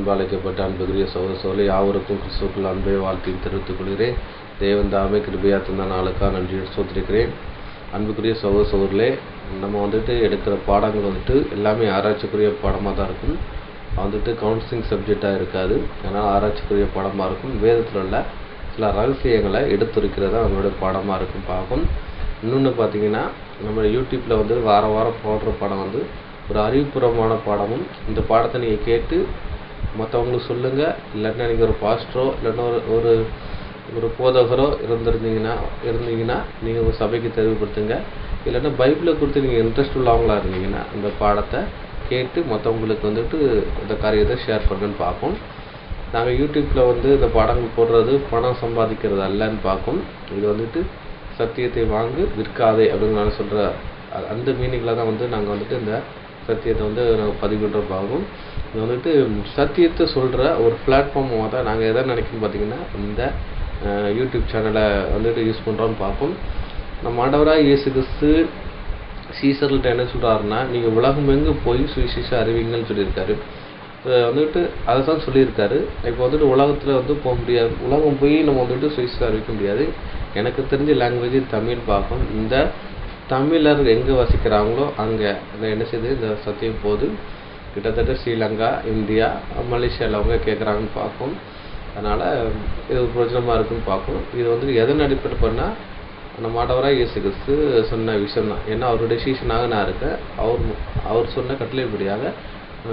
அன்பழைக்கப்பட்ட அன்புக்குரிய சகோதரர்களே, யாவருக்கும் கிறிஸ்துவுக்குள் அன்பை வாழ்த்தையும் தெரிவித்துக் கொள்கிறேன். தேவன் தாமே கிருபையா தந்த நாளுக்காக நன்றி சோத்திருக்கிறேன். அன்புக்குரிய சகோதரர்களே, நம்ம எடுக்கிற பாடங்கள் எல்லாமே ஆராய்ச்சிக்குரிய பாடமாக தான் இருக்கும். கவுன்சிலிங் சப்ஜெக்டாக இருக்காது. அதனால் ஆராய்ச்சிக்குரிய பாடமாக இருக்கும். வேதத்தில் உள்ள சில ரகசியங்களை எடுத்துரைக்கிறதா நம்மளுடைய பாடமாக இருக்கும் பார்க்கும். இன்னொன்று பார்த்தீங்கன்னா, நம்ம யூடியூப்பில் வாரம் போடுற பாடம் ஒரு அறிவுபூர்வமான பாடமும். இந்த பாடத்தை நீங்கள் கேட்டு மற்றவங்களுக்கு சொல்லுங்கள். இல்லைன்னா நீங்கள் ஒரு பாஸ்டரோ இல்லைன்னா ஒரு ஒரு போதகரோ இருந்தீங்கன்னா நீங்கள் ஒரு சபைக்கு தெளிவுபடுத்துங்க. இல்லைன்னா பைபிளை குறித்து நீங்கள் இன்ட்ரெஸ்ட் உள்ளவங்களா இருந்தீங்கன்னா அந்த பாடத்தை கேட்டு மற்றவங்களுக்கு இந்த காரியத்தை ஷேர் பண்ணுன்னு பார்ப்போம். நாங்கள் யூடியூப்பில் இந்த பாடங்கள் போடுறது பணம் சம்பாதிக்கிறது அல்லன்னு பார்ப்போம். இது சத்தியத்தை வாங்கு விற்காதே அப்படின்னு நான் சொல்கிற அந்த மீனிங்கில் தான் நாங்கள் இந்த சத்தியத்தை நாங்கள் பதிவுன்ற பார்ப்போம். இது சத்தியத்தை சொல்கிற ஒரு பிளாட்ஃபார்மாக தான் நாங்கள் எதை நினைக்கணும்னு பார்த்தீங்கன்னா இந்த யூடியூப் சேனலை யூஸ் பண்ணுறோன்னு பார்ப்போம். நம்ம ஆண்டவராக இயேசு கிறிஸ்து சீசர்கள்ட்ட என்ன சொல்கிறாருன்னா, நீங்கள் உலகம் எங்கு போய் சுவிசேஷம் அறிவிங்கன்னு சொல்லியிருக்காரு. அதை தான் சொல்லியிருக்காரு. இப்போ உலகத்தில் போக முடியாது. உலகம் போய் நம்ம சுவிசேஷம் அறிவிக்க முடியாது. எனக்கு தெரிஞ்ச லாங்குவேஜ் தமிழ் பார்ப்போம். இந்த தமிழர் எங்கே வசிக்கிறாங்களோ அங்கே என்ன செய்யுது இந்த சத்தியம் போது கிட்டத்தட்ட ஸ்ரீலங்கா, இந்தியா, மலேசியாவில் அவங்க கேட்குறாங்கன்னு பார்ப்போம். அதனால் இது ஒரு பிரயோஜனமாக இருக்குன்னு பார்ப்போம். இது எதன் அடிப்படை பண்ணால் நம்ம ஆண்டவராக இயேசு கிறிஸ்து சொன்ன விஷயம் தான். ஏன்னா அவருடைய சீஷனாக நான் இருக்கேன். அவர் சொன்ன கட்டளைப்படியாக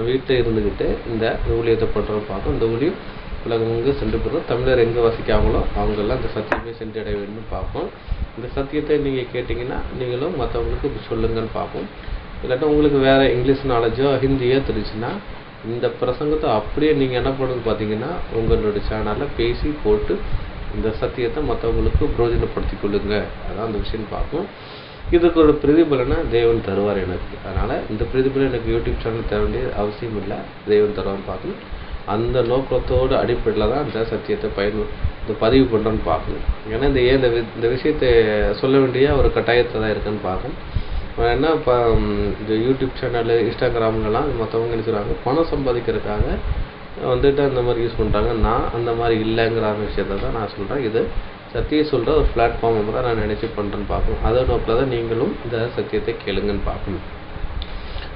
வீட்டில் இருந்துக்கிட்டு இந்த ஊழியத்தை பண்ணுறோம் பார்ப்போம். இந்த ஊழியம் உலகம் எங்கே சென்று போகிறோம். தமிழர் எங்கே வசிக்காமலோ அவங்கெல்லாம் இந்த சத்தியமே சென்றடைய வேணும்னு பார்ப்போம். இந்த சத்தியத்தை நீங்கள் கேட்டிங்கன்னா நீங்களும் மற்றவங்களுக்கு இப்படி சொல்லுங்கன்னு பார்ப்போம். இல்லாட்டா உங்களுக்கு வேறு இங்கிலீஷ் நாலேஜோ ஹிந்தியோ தெரிஞ்சுன்னா இந்த பிரசங்கத்தை அப்படியே நீங்கள் என்ன பண்ணுறது பார்த்தீங்கன்னா உங்களுடைய சேனலில் பேசி போட்டு இந்த சத்தியத்தை மற்றவங்களுக்கு பிரயோஜனப்படுத்தி கொள்ளுங்க. அதான் அந்த விஷயம் பார்ப்போம். இதுக்கு ஒரு பிரதிபலனை தேவன் தருவார் எனக்கு. அதனால் இந்த பிரதிபலன் எனக்கு யூடியூப் சேனல் தர வேண்டிய அவசியம் இல்லை. தேவன் தருவார்னு பார்க்கணும். அந்த நோக்கத்தோடு அடிப்படையில் தான் இந்த சத்தியத்தை பதிவு பண்ணுறோன்னு பார்க்கணும். ஏன்னா இந்த விஷயத்தை சொல்ல வேண்டிய ஒரு கட்டாயத்தை தான் இருக்குன்னு பார்க்கணும். ஏன்னா இப்போ இந்த யூடியூப் சேனலு, இன்ஸ்டாகிராம்லாம் மற்றவங்க என்ன செய்கிறாங்க, பணம் சம்பாதிக்கிறதுக்காக அந்த மாதிரி யூஸ் பண்ணுறாங்க. நான் அந்த மாதிரி இல்லைங்கிற விஷயத்தை தான் நான் சொல்கிறேன். இது சத்தியம் சொல்கிற ஒரு பிளாட்ஃபார்ம் தான் நான் நினச்சி பண்ணுறேன்னு பார்க்கணும். அதை நோக்கில் தான் நீங்களும் இந்த சத்தியத்தை கேளுங்கன்னு பார்க்கணும்.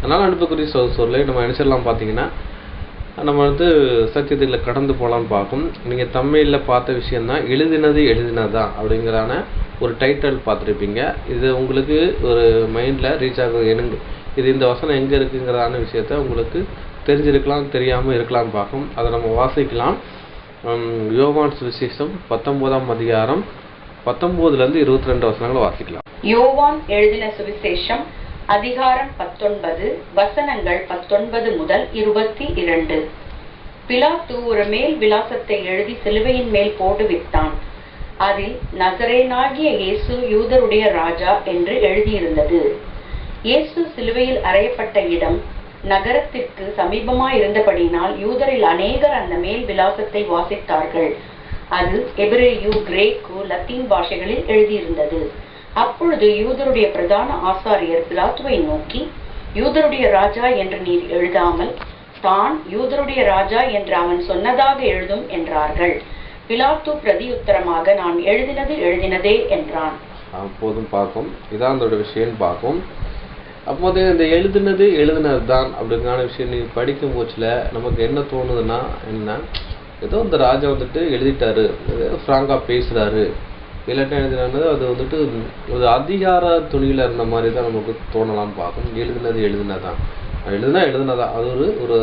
அதனால் அனுப்பக்கூடிய சொல்ல நம்ம நினச்சிடலாம். பார்த்தீங்கன்னா நம்ம சத்தியத்தில் கடந்து போகலான்னு பார்க்கும். நீங்கள் தமிழில் பார்த்த விஷயந்தான் எழுதினதான் அப்படிங்கிறான ஒரு டைட்டில் பார்த்துருப்பீங்க. இது உங்களுக்கு ஒரு மைண்டில் ரீச் ஆகும். இது இந்த வசனம் எங்கே இருக்குங்கிறதான விஷயத்த உங்களுக்கு தெரிஞ்சிருக்கலாம், தெரியாமல் இருக்கலாம்னு பார்க்கும். அதை நம்ம வாசிக்கலாம். யோவான் சுவிசேஷம் 19ஆம் அதிகாரம் 19 to 22 வசனங்களை வாசிக்கலாம். யோவான் எழுதின சுவிசேஷம் அதிகாரம் 19 வசனங்கள் 19 முதல் 22. பிலாத்து ஒரு மேல் விலாசத்தை எழுதி சிலுவையின் மேல் போடுவித்தான். அதில் நசரேயனாகிய இயேசு யூதருடைய ராஜா என்று எழுதியிருந்தது. இயேசு சிலுவையில் அறையப்பட்ட இடம் நகரத்திற்கு சமீபமாயிருந்தபடியினால் யூதரில் அநேகர் அந்த மேல் விலாசத்தை வாசித்தார்கள். அது எபிரேயு, கிரேக்கு, லத்தீன் பாஷைகளில் எழுதியிருந்தது. அப்பொழுது யூதருடைய பிரதான ஆசாரியர் பிலாத்துவை நோக்கி, யூதருடைய ராஜா என்று நீர் எழுதாமல் தான் யூதருடைய ராஜா என்று அவன் சொன்னதாக எழுதும் என்றார்கள். பிலாத்து பிரதியுத்தரமாக, நான் எழுதினதே என்றான். அப்போதும் பார்க்கும். இதான் அதோட விஷயம் பார்க்கும். அப்போது இந்த எழுதினது தான் அப்படிங்கிற விஷயம் நீங்கள் படிக்கும் போச்சில் நமக்கு என்ன தோணுதுன்னா, என்ன ஏதோ இந்த ராஜா எழுதிட்டாரு, ஃப்ராங்காக பேசுகிறாரு, இல்லாட்டா எழுதினாரு. அது ஒரு அதிகார துணியில் இருந்த மாதிரி தான் நமக்கு தோணலான்னு பார்க்கும். எழுதினதான் அது ஒரு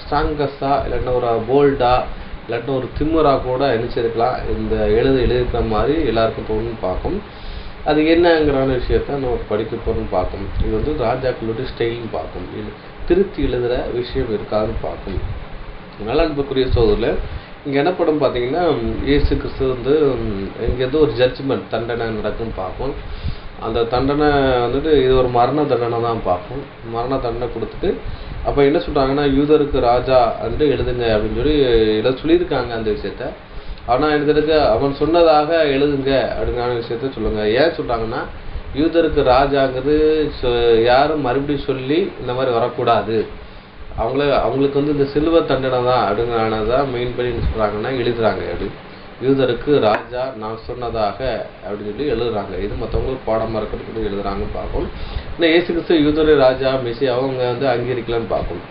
ஸ்ட்ராங்கஸ்ஸாக இல்லாட்டினா ஒரு போல்டாக இல்லாட்டினா ஒரு திம்மராக கூட நினச்சிருக்கலாம். இந்த எழுதியிருக்கிற மாதிரி எல்லாருக்கும் தோணுன்னு பார்க்கும். அது என்னங்கிறான விஷயத்த நம்ம படிக்க போகிறோம்னு பார்க்கும். இது ராஜாக்களுடைய ஸ்டைல்னு பார்க்கும். இது திருத்தி எழுதுகிற விஷயம் இருக்காதுன்னு பார்க்கும். அதனால் அன்புக்குரிய சோதரில் இங்கே என்ன படம் பார்த்தீங்கன்னா, இயேசு கிறிஸ்து இங்கே ஒரு ஜட்ஜ்மெண்ட் தண்டனை நடக்குன்னு பார்ப்போம். அந்த தண்டனை இது ஒரு மரண தண்டனை தான் பார்ப்போம். மரண தண்டனை கொடுத்துட்டு அப்போ என்ன சொல்கிறாங்கன்னா, யூதருக்கு ராஜா எழுதுங்க அப்படின்னு சொல்லியிருக்காங்க அந்த விஷயத்த. ஆனால் எழுதுறதுக்கு அவன் சொன்னதாக எழுதுங்க அப்படிங்கிற விஷயத்த சொல்லுங்க. ஏன் சொல்கிறாங்கன்னா, யூதருக்கு ராஜாங்கிறது யாரும் மறுபடியும் சொல்லி இந்த மாதிரி வரக்கூடாது. அவங்களுக்கு வந்து இந்த சிலுவை தண்டனை தான் அப்படிங்கிறதான் மெயின் பண்ணி என்ன சொல்கிறாங்கன்னா எழுதுறாங்க. அப்படி யூதருக்கு ராஜா நான் சொன்னதாக அப்படின்னு சொல்லி எழுதுறாங்க. இது மற்றவங்களுக்கு பாடமாக இருக்கிறதுக்கு எழுதுறாங்கன்னு பார்ப்போம். இன்னும் இயேசு கிறிஸ்து யூதரு ராஜா மெஸ்ஸியா அவங்க வந்து அங்கீகரிக்கலான்னு பார்ப்போம்.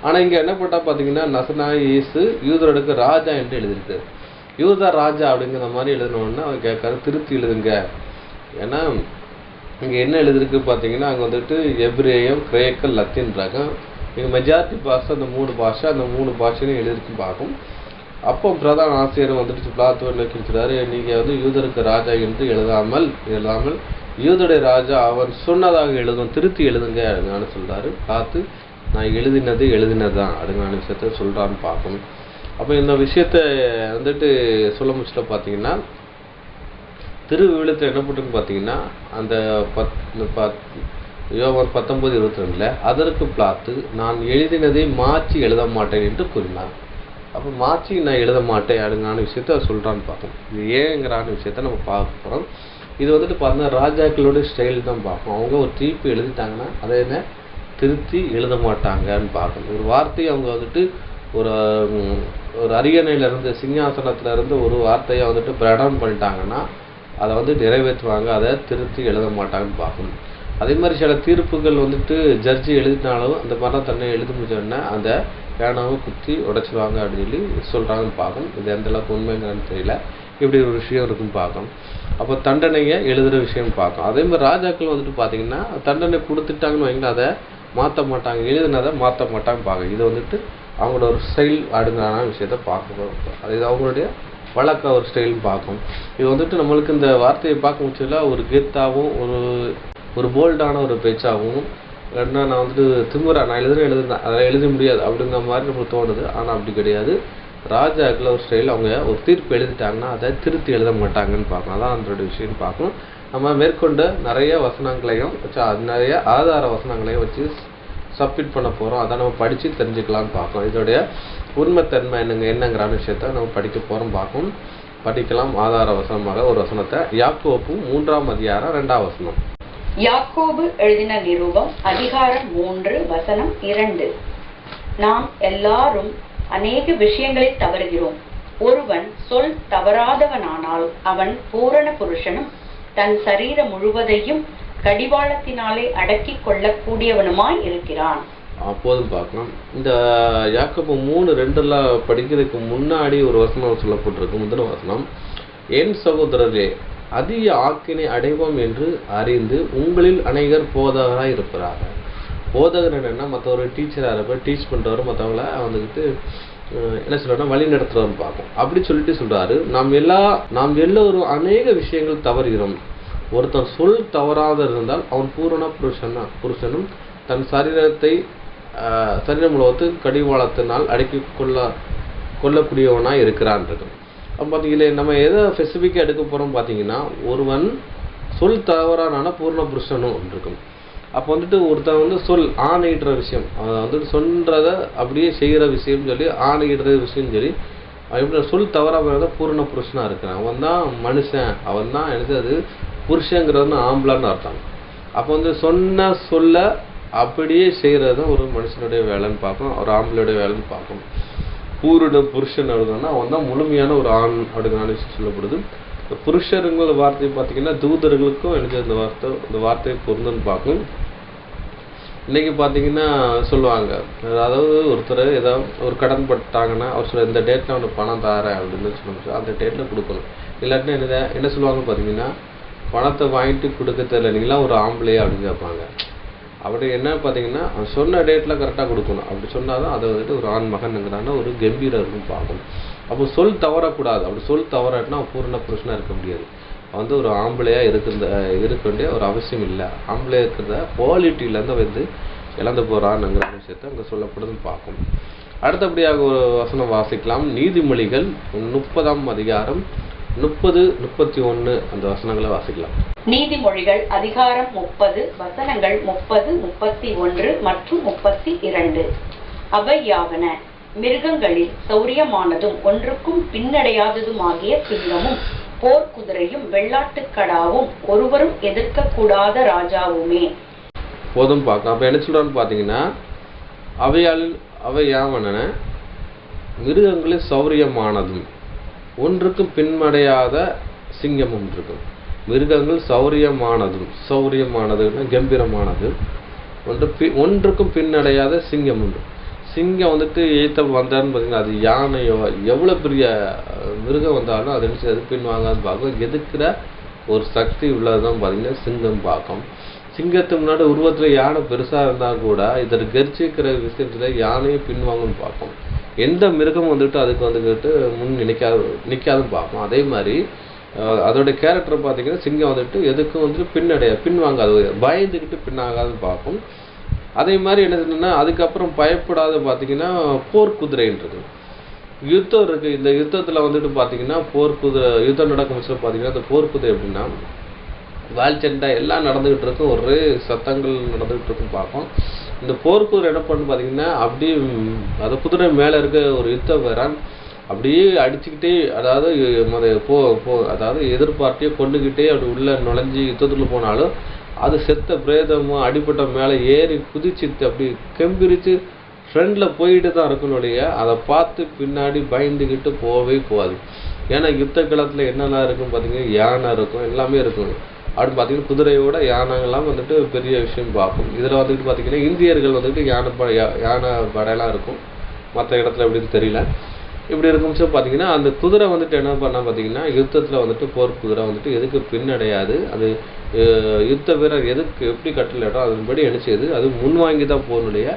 ஆனால் இங்கே என்ன போட்டால் பார்த்தீங்கன்னா நசனாய் இயேசு யூதருக்கு ராஜா என்று எழுதியிருக்கு. யூதா ராஜா அப்படிங்கிற மாதிரி எழுதணுன்னா அவர் கேட்காரு, திருத்தி எழுதுங்க. ஏன்னா இங்கே என்ன எழுதிருக்கு பார்த்தீங்கன்னா அங்கே வந்துட்டு எபிரேயம், கிரேக்க, லத்தீன்றாங்க. இங்கே மெஜாரிட்டி பாஷை அந்த 3 பாஷை, அந்த 3 பாஷையும் எழுதிருக்கு பார்க்கும். அப்போ பிரதான ஆசிரியர் வந்துட்டு பிளாத்துவை நோக்கிடுறாரு, நீங்கள் வந்து யூதருக்கு ராஜா என்று எழுதாமல் யூதருடைய ராஜா அவன் சொன்னதாக எழுதும், திருத்தி எழுதுங்க அப்படின்னு சொல்கிறாரு. பார்த்து நான் எழுதினதான் அப்படிங்கிற விஷயத்த சொல்கிறான்னு பார்க்கணும். அப்போ இந்த விஷயத்த வந்துட்டு சொல்ல முடிச்சுட்டு பார்த்தீங்கன்னா திருவிழுத்தில் என்ன போட்டுன்னு பார்த்தீங்கன்னா அந்த யோவான் 19:22 அதற்கு பிலாத்து நான் எழுதினதை மாற்றி எழுத மாட்டேன் என்று கூறினார். அப்போ மாற்றி நான் எழுத மாட்டேன் அப்படிங்கான விஷயத்த சொல்கிறான்னு பார்ப்போம். இது ஏங்கிறான விஷயத்த நம்ம பார்க்க போகிறோம். இது வந்துட்டு பார்த்தீங்கன்னா ராஜாக்களோட ஸ்டைல் தான் பார்ப்போம். அவங்க ஒரு தீர்ப்பு எழுதிட்டாங்கன்னா அதை என்ன திருத்தி எழுத மாட்டாங்கன்னு பார்க்கணும். ஒரு வார்த்தையை அவங்க வந்துட்டு ஒரு அரியணையிலேருந்து சிங்காசனத்திலேருந்து ஒரு வார்த்தையை வந்துட்டு பிரகடனம் பண்ணிட்டாங்கன்னா அதை வந்து நிறைவேற்றுவாங்க, அதை திருத்தி எழுத மாட்டாங்கன்னு பார்க்கணும். அதே மாதிரி சில தீர்ப்புகள் வந்துட்டு ஜட்ஜி எழுதினாலும் அந்த மாதிரி தன்னை எழுத முடிஞ்சோடனே அந்த பேனாவை குத்தி உடைச்சிடுவாங்க அப்படின்னு சொல்லி சொல்கிறாங்கன்னு பார்க்கணும். இது எந்த அளவுக்கு உண்மைங்கிறான்னு தெரியல. இப்படி ஒரு விஷயம் இருக்குன்னு பார்க்கணும். அப்போ தண்டனையை எழுதுகிற விஷயம் பார்க்கணும். அதே மாதிரி ராஜாக்கள் வந்துட்டு பார்த்தீங்கன்னா தண்டனை கொடுத்துட்டாங்கன்னு வைங்களா அதை மாற்ற மாட்டாங்க, எழுதுனதை மாற்ற மாட்டாங்க பார்க்க. இது வந்துட்டு அவங்களோட ஒரு ஸ்டைல் அடுங்கான விஷயத்த பார்க்கணும். அது அவங்களுடைய வழக்க ஒரு ஸ்டைல்னு பார்க்கணும். இது வந்துட்டு நம்மளுக்கு இந்த வார்த்தையை பார்க்க முடிச்சதில் ஒரு கெத்தாகவும் ஒரு போல்டான ஒரு பேச்சாகவும் ஏன்னா நான் வந்துட்டு திமுறா நான் எழுதுனேன் அதை எழுத முடியாது அப்படிங்கிற மாதிரி நம்மளுக்கு தோணுது. ஆனால் அப்படி கிடையாது. ராஜாக்கள் ஒரு ஸ்டைல் அவங்க ஒரு தீர்ப்பு எழுதிட்டாங்கன்னா அதை திருத்தி எழுத மாட்டாங்கன்னு பார்க்கணும். அதான் அதோட விஷயம்னு பார்க்கணும். நம்ம மேற்கொண்டு நிறைய வசனங்களையும் வச்சு நிறைய ஆதார வசனங்களையும் வச்சு சப்மிட் பண்ண போகிறோம். அதை நம்ம படித்து தெரிஞ்சுக்கலான்னு பார்க்கணும். இதோடைய உண்மைத்தன்மை என்னங்கிறான விஷயத்த நம்ம படிக்க போகிறோம் பார்க்கணும். படிக்கலாம் ஆதார வசனமாக ஒரு வசனத்தை. யாக்கோபு 3ஆம் அதிகாரம் 2ஆம் வசனம். யாக்கோபு எழுதின நிருபம் அதிகாரம் 3 வசனம் 2. நாம் எல்லாரும் அநேக விஷயங்களில் தவறுகிறோம். ஒருவன் சொல் தவறாதவனானால் அவன் பூரண புருஷனும் தன் சரீரம் முழுவதையும் கடிவாளத்தினாலே அடக்கி கொள்ளக்கூடியவனுமாய் இருக்கிறான். அப்போதும் பார்க்கலாம். இந்த யாக்கோபு 3:2 படிக்கிறதுக்கு முன்னாடி ஒரு வசனம் சொல்லப்பட்டிருக்கு. முதல் வசனம், என் சகோதரரே அதிக ஆக்கினை அடைவோம் என்று அறிந்து உங்களில் அநேகர் போதகராக இருப்பார்கள். போதகர் என்னன்னா மற்றவரை டீச்சராக இருப்பார், டீச் பண்ணுறவர் மற்றவங்கள வந்துக்கிட்டு என்ன சொல்கிறோன்னா வழி நடத்துகிறவர்னு பார்ப்போம். அப்படி சொல்லிட்டு சொல்கிறாரு, நாம் எல்லோரும் அநேக விஷயங்கள் தவறுகிறோம். ஒருத்தன் சொல் தவறாத இருந்தால் அவன் பூரண புருஷனும் தன் சரீரம் முழுவத்து கடிவாளத்தினால் அடக்கி கொள்ளக்கூடியவனாக இருக்கிறான் இருக்கும். அப்போ பார்த்தீங்களே நம்ம எதை ஸ்பெசிஃபிக்காக எடுக்க போகிறோம் பார்த்தீங்கன்னா ஒருவன் சொல் தவறான பூர்ண புருஷனும் இருக்கும். அப்போ வந்துட்டு ஒருத்தன் வந்து சொல் ஆணையிடுற விஷயம் வந்துட்டு சொல்கிறத அப்படியே செய்கிற விஷயம் சொல்லி ஆணையிடுற விஷயம் சொல்லி எப்படி சொல் தவறாக பூர்ண புருஷனாக இருக்கிறான். அவன் தான் மனுஷன், அவன் தான் அது புருஷங்கிறது ஆம்பளான்னு அர்த்தம். அப்போ வந்து சொல்ல அப்படியே செய்கிறது தான் ஒரு மனுஷனுடைய வேலைன்னு பார்க்கணும், ஒரு ஆம்பளையுடைய வேலைன்னு பார்க்கணும். பூரண புருஷன் அப்படின்னா அவன் தான் முழுமையான ஒரு ஆண் அப்படிங்கிற சொல்லப்படுது. இந்த புருஷருங்கிற வார்த்தையை பார்த்தீங்கன்னா தூதர்களுக்கும் எனக்கு இந்த வார்த்தையை பொருந்துன்னு பார்க்கணும். இன்றைக்கி பார்த்தீங்கன்னா சொல்லுவாங்க, அதாவது ஒருத்தர் ஏதாவது ஒரு கடன் பட்டாங்கன்னா அவர் சொல்ல இந்த டேட்டில் அவனுக்கு பணம் தாரேன் அப்படின்னு சொல்லுவாங்க, அந்த டேட்டில் கொடுக்கணும். இல்லாட்டினா என்ன சொல்லுவாங்கன்னு பார்த்தீங்கன்னா பணத்தை வாங்கிட்டு கொடுக்க தெரியல, நீங்களாம் ஒரு ஆம்பளையா அப்படின்னு கேட்பாங்க. அப்படி என்ன பார்த்தீங்கன்னா சொன்ன டேட்டில் கரெக்டாக கொடுக்கணும். அப்படி சொன்னால் தான் அதை வந்துட்டு ஒரு ஆண் மகனுங்கிறான ஒரு கம்பீரம் இருக்கும் பார்க்கணும். அப்போ சொல் தவறக்கூடாது. அப்படி சொல் தவறாட்டினா பூரண புருஷனாக இருக்க முடியாது. வந்து ஒரு ஆம்பளையாக இருக்க வேண்டிய ஒரு அவசியம் இல்லை. ஆம்பளையாக இருக்கிறத குவாலிட்டியிலேருந்து வந்து இழந்து போகிறான்ங்கிற விஷயத்த அங்கே சொல்லப்படுதுன்னு பார்க்கணும். அடுத்தபடியாக ஒரு வசனம் வாசிக்கலாம். நீதிமொழிகள் 30ஆம் அதிகாரம் 30-31 அந்த வசனங்களை வாசிக்கலாம். நீதிமொழிகள் அதிகாரம் 30 வசனங்கள் 30, 31 மற்றும் 32. அவை யாவன, மிருகங்களில் சௌரியமானதும் ஒன்றுக்கும் பின்னடையாததுமாகிய சிங்கமும் போர்க்குதிரையும் வெள்ளாட்டுக்கடாவும் ஒருவரும் எதிர்க்கக்கூடாத ராஜாவுமே. போதும் பார்க்கலாம். அப்போ என்ன சொல்கிறான்னு பார்த்தீங்கன்னா அவை யாவன மிருகங்களில் சௌரியமானதும் ஒன்றுக்கும் பின்மடையாத சிங்கமும் இருக்கும். மிருகங்கள் சௌரியமானதுன்னா கம்பீரமானது, ஒன்றுக்கும் பின்னடையாத சிங்கம் உண்டு. சிங்கம் வந்துட்டு எய்த்த வந்தான்னு பார்த்தீங்கன்னா அது யானையோ எவ்வளோ பெரிய மிருகம் வந்தாலும் அது நினச்சி அது பின்வாங்கான்னு பார்க்கும். எதுக்குற ஒரு சக்தி உள்ளதுதான் பார்த்தீங்கன்னா சிங்கம் பார்க்கும். சிங்கத்துக்கு முன்னாடி உருவத்தில் யானை பெருசாக இருந்தால் கூட இதற்கு கர்ஜிக்கிற விஷயத்தில் யானையை பின்வாங்கன்னு பார்க்கும். எந்த மிருகம் வந்துட்டு அதுக்கு வந்துக்கிட்டு முன் நிற்காதுன்னு பார்க்கும். அதே மாதிரி அதோட கேரக்டரை பார்த்தீங்கன்னா சிங்கம் வந்துட்டு எதுக்கும் வந்துட்டு பின்வாங்காது, பயந்துக்கிட்டு பின்னாகாதுன்னு பார்க்கும். அதே மாதிரி என்னதுன்னா அதுக்கப்புறம் பயப்படாத பார்த்தீங்கன்னா போர்க்குதிரைன்றது யுத்தம் இருக்குது. இந்த யுத்தத்தில் வந்துட்டு பார்த்தீங்கன்னா யுத்தம் நடக்கும் பார்த்தீங்கன்னா அந்த போர்க்குதிரை எப்படின்னா வால் சண்டை எல்லாம் நடந்துகிட்டு இருக்கும், ஒரே சத்தங்கள் நடந்துகிட்டு இருக்கும் பார்க்கும். இந்த போர்க்குதிரை என்ன பண்ணு பார்த்தீங்கன்னா அப்படியே அந்த குதிரை மேலே இருக்க ஒரு யுத்த வீரன் அப்படியே அடிச்சுக்கிட்டே, அதாவது அதாவது எதிர்பார்ட்டியை கொண்டுக்கிட்டே அப்படி உள்ள நுழைஞ்சி யுத்தத்துக்குள்ள போனாலும் அது செத்த பிரேதமும் அடிப்பட்ட மேலே ஏறி குதிச்சுட்டு அப்படி கெம்பிரிச்சு ஃப்ரெண்டில் போயிட்டு தான் இருக்கணுடைய அதை பார்த்து பின்னாடி பயந்துக்கிட்டு போகாது. ஏன்னா யுத்த காலத்தில் என்னெல்லாம் இருக்கும் பார்த்தீங்கன்னா யானை இருக்கும், எல்லாமே இருக்கும். அப்படின்னு பார்த்தீங்கன்னா குதிரையோட யானைகள்லாம் வந்துட்டு பெரிய விஷயம் பார்க்கும். இதில் வந்துட்டு பார்த்தீங்கன்னா இந்தியர்கள் வந்துட்டு யானை படையெல்லாம் இருக்கும், மற்ற இடத்துல எப்படின்னு தெரியல. இப்படி இருக்கும்போது பார்த்தீங்கன்னா அந்த குதிரை வந்துட்டு என்ன பண்ணால் பார்த்தீங்கன்னா யுத்தத்தில் வந்துட்டு போர் குதிரை வந்துட்டு எதுக்கு பின்னடையாது, அது யுத்த வீரர் எதுக்கு எப்படி கட்டளையிடும் அதன்படி என்ன செய்யுது, அது முன்வாங்கி தான் போகணுடைய